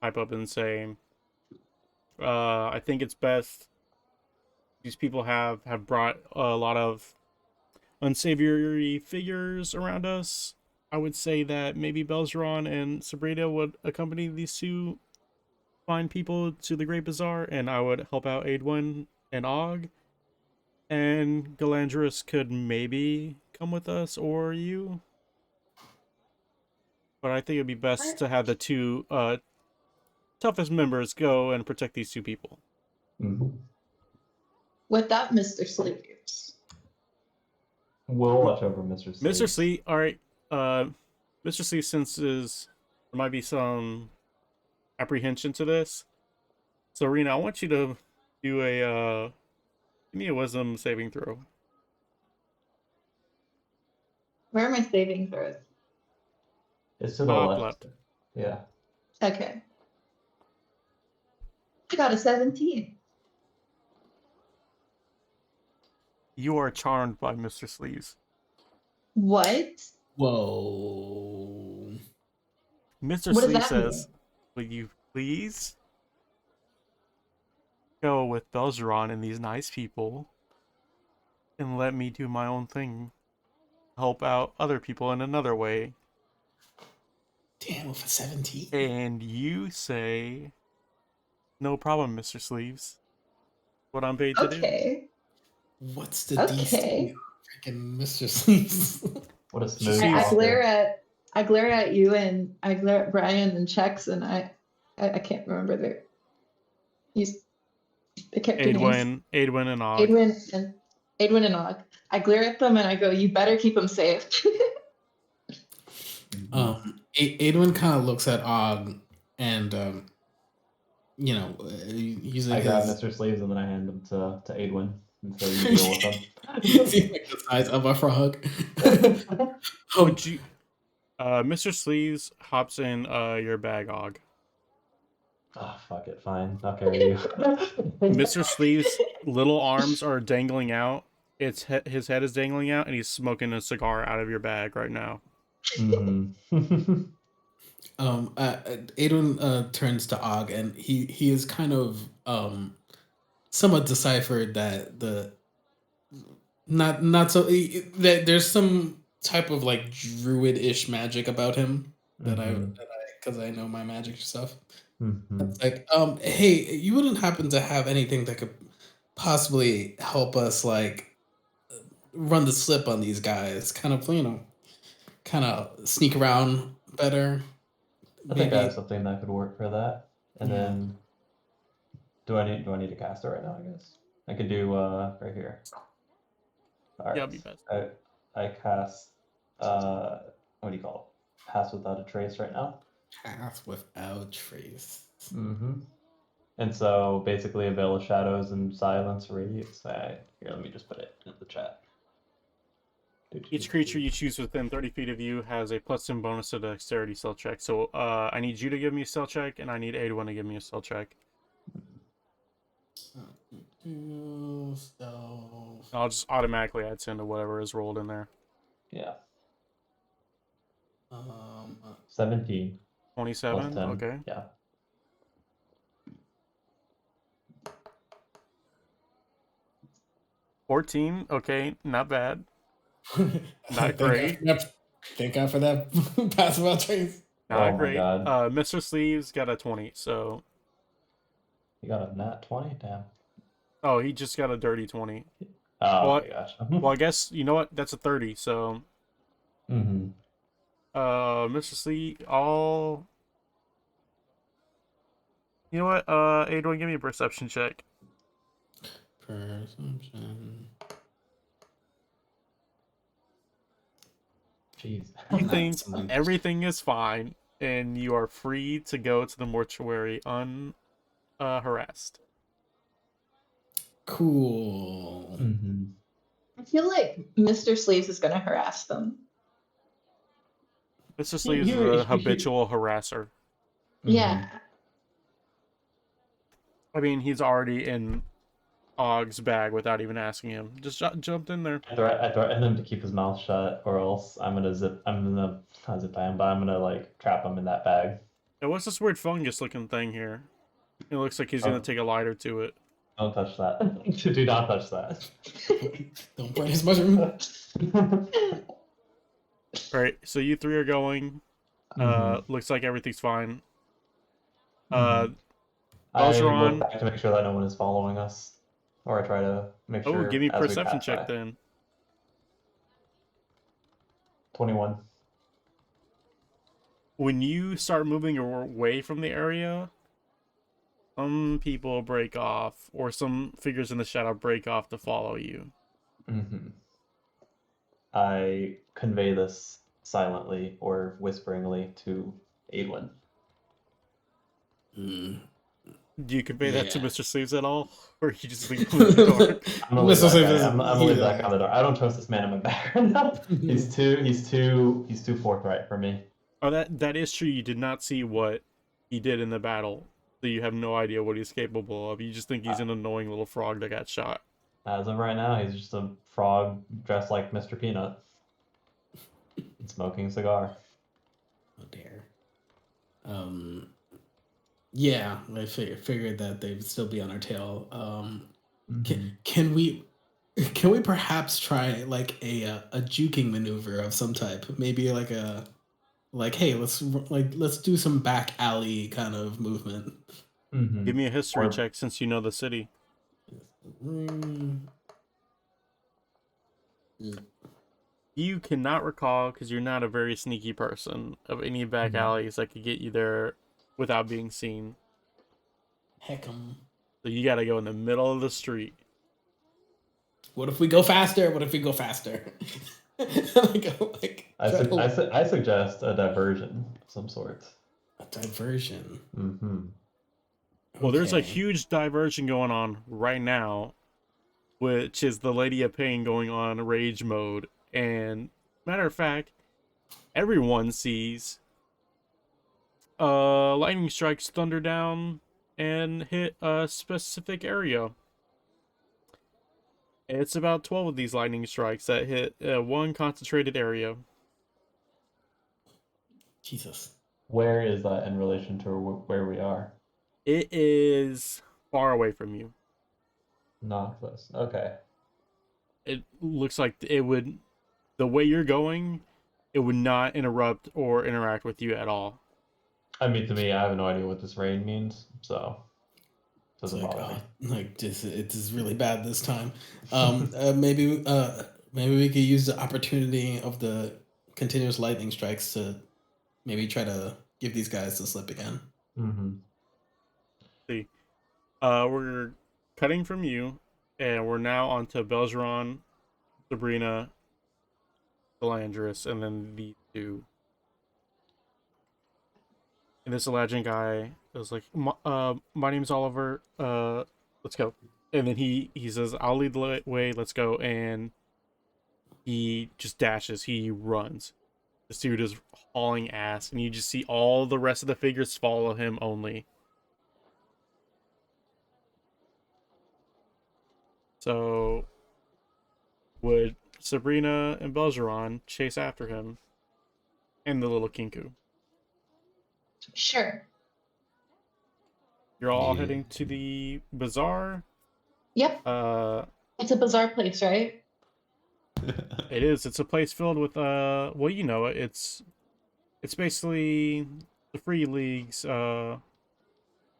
pipe up and say, I think it's best these people have brought a lot of unsavory figures around us. I would say that maybe Belzeron and Sabrina would accompany these two fine people to the Great Bazaar, and I would help out Aedwin and Og. And Galandrus could maybe come with us, or you. But I think it'd be best to have the two toughest members go and protect these two people. Mhm. Without Mr. Sleeves. We'll watch over Mr. Sleep. Mr. Sleep, all right. Mr. Sleep senses there might be some apprehension to this. So, Rena, I want you to do a give me a wisdom saving throw. Where are my saving throws? It's to the Top left. left. Yeah. Okay. I got a 17. You are charmed by Mr. Sleeves. What? Whoa. Mr. What does Sleeve that says, mean? will you please go with Belzeron and these nice people and let me do my own thing? Help out other people in another way. Damn, with a 17. And you say, no problem, Mr. Sleeves. What I'm paid to do. Okay. What's the Okay. DC? Freaking Mr. Sleeves. What a smooth Jeez. I glare at you, and I glare at Brian and Chex, and I can't remember their the character names. Aedwin and Og. Aedwin and Og. I glare at them and I go, "You better keep them safe." Aedwin kind of looks at Og and using I grab his Mr. Sleeves and then I hand them to Aedwin and say you deal with them. like the size of a frog. Would you, Mr. Sleeves hops in your bag, Og. Oh, fuck it, fine. I'll carry you. Mr. Sleeves' little arms are dangling out. His head is dangling out, and he's smoking a cigar out of your bag right now. Mm-hmm. Aedwin turns to Og, and he is kind of somewhat deciphered that the not so that there's some type of like druid-ish magic about him that I because I know my magic stuff. Mm-hmm. It's like, hey, you wouldn't happen to have anything that could possibly help us like run the slip on these guys, kind of sneak around better. I think I have something that could work for that. And then do I need to cast it right now, I guess? I could do right here. All right. Yeah, that'd be best. I cast what do you call it? Pass without a trace right now. Path without trace. Mm-hmm. And so basically a veil of shadows and silence radiates. Here, let me just put it in the chat. Each creature you choose within 30 feet of you has a +10 bonus to the dexterity stealth check. So I need you to give me a stealth check, and I need Aedwin to give me a stealth check. I'll just automatically add 10 to whatever is rolled in there. Yeah. 17. 27? 10. Okay. Yeah. $14. Okay, not bad. Not great. Thank God for that pass without trace. Not my great. God. Mr. Sleeves got a 20, so... You got a nat 20? Damn. Oh, he just got a dirty 20. Oh Well, my gosh. Well, I guess, you know what? That's a 30, so... Mm-hmm. Mr. Sleeve, all... You know what? Aedwin, give me a perception check. Perception. Jeez. You think everything is fine, and you are free to go to the mortuary unharassed. Cool. Mm-hmm. I feel like Mr. Sleeves is gonna harass them. Mr. Sleeves is a habitual harasser. Yeah. I mean, he's already in Og's bag without even asking him. Just jumped in there. I threaten him to keep his mouth shut, or else I'm gonna not zip tie him, but I'm gonna like trap him in that bag. And what's this weird fungus looking thing here? It looks like he's gonna take a lighter to it. Don't touch that. Do not touch that. Don't burn his mushroom. Alright, so you three are going. Looks like everything's fine. I Belgeron. look back to make sure that no one is following us. Or I try to make Oh, sure give me a as we perception pass check by. then. 21. When you start moving away from the area, some people break off, or some figures in the shadow break off to follow you. I convey this silently or whisperingly to Aidwin. Do you convey that to Yeah. Mr. Sleeves at all? Or you just leave him in the dark? I'm gonna leave Mr. that Sleeves guy. is- I'm gonna he's leave that alright. guy in the dark. I don't trust this man in my background now. He's too forthright for me. Oh, that is true. You did not see what he did in the battle, so you have no idea what he's capable of. You just think he's an annoying little frog that got shot. As of right now, he's just a frog dressed like Mr. Peanut. And smoking a cigar. Oh dear. Yeah, I figured that they'd still be on our tail. Can we perhaps try like a juking maneuver of some type? Maybe like hey, let's do some back alley kind of movement. Give me a history Or- check since you know the city. You cannot recall, because you're not a very sneaky person, of any back alleys that could get you there without being seen. Heck'em. So you gotta go in the middle of the street. What if we go faster? What if we go faster? I suggest a diversion of some sort. A diversion. Well, there's a Okay. huge diversion going on right now, which is the Lady of Pain going on rage mode. And matter of fact, everyone sees lightning strikes thunder down and hit a specific area. It's about 12 of these lightning strikes that hit one concentrated area. Jesus. Where is that in relation to where we are? It is far away from you. Not close. Okay. It looks like it would, the way you're going, it would not interrupt or interact with you at all. I mean, to me, I have no idea what this rain means, so it It's doesn't like, bother me. just it is really bad this time. Maybe we could use the opportunity of the continuous lightning strikes to maybe try to give these guys the slip again. See, we're cutting from you, and we're now onto Belgeron, Sabrina, Delandris, and then the two. And this Eladrin guy is like, my name's Oliver, let's go. And then he says, I'll lead the way, let's go. And he just dashes, he runs. This dude is hauling ass, and you just see all the rest of the figures follow him only. So, would Sabrina and Belgeron chase after him? And the little Kinku. Sure. You're all Yeah. heading to the bazaar. Yep. It's a bizarre place, right? It is. It's a place filled with well, you know it. It's basically the Free League's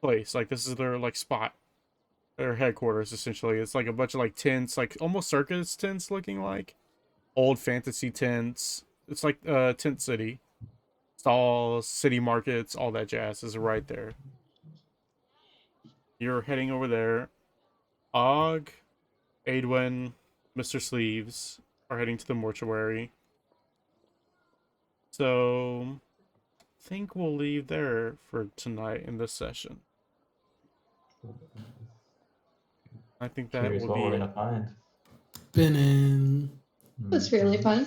place. Like, this is their like spot. Their headquarters, essentially. It's like a bunch of like tents, like almost circus tents looking like. Old fantasy tents. It's like Tent City. Stalls, city markets, all that jazz is right there. You're heading over there. Og, Aidwin, Mr. Sleeves are heading to the mortuary. So, I think we'll leave there for tonight in this session. I think that Curious will what be we're it. gonna find. Spinning. It was really fun.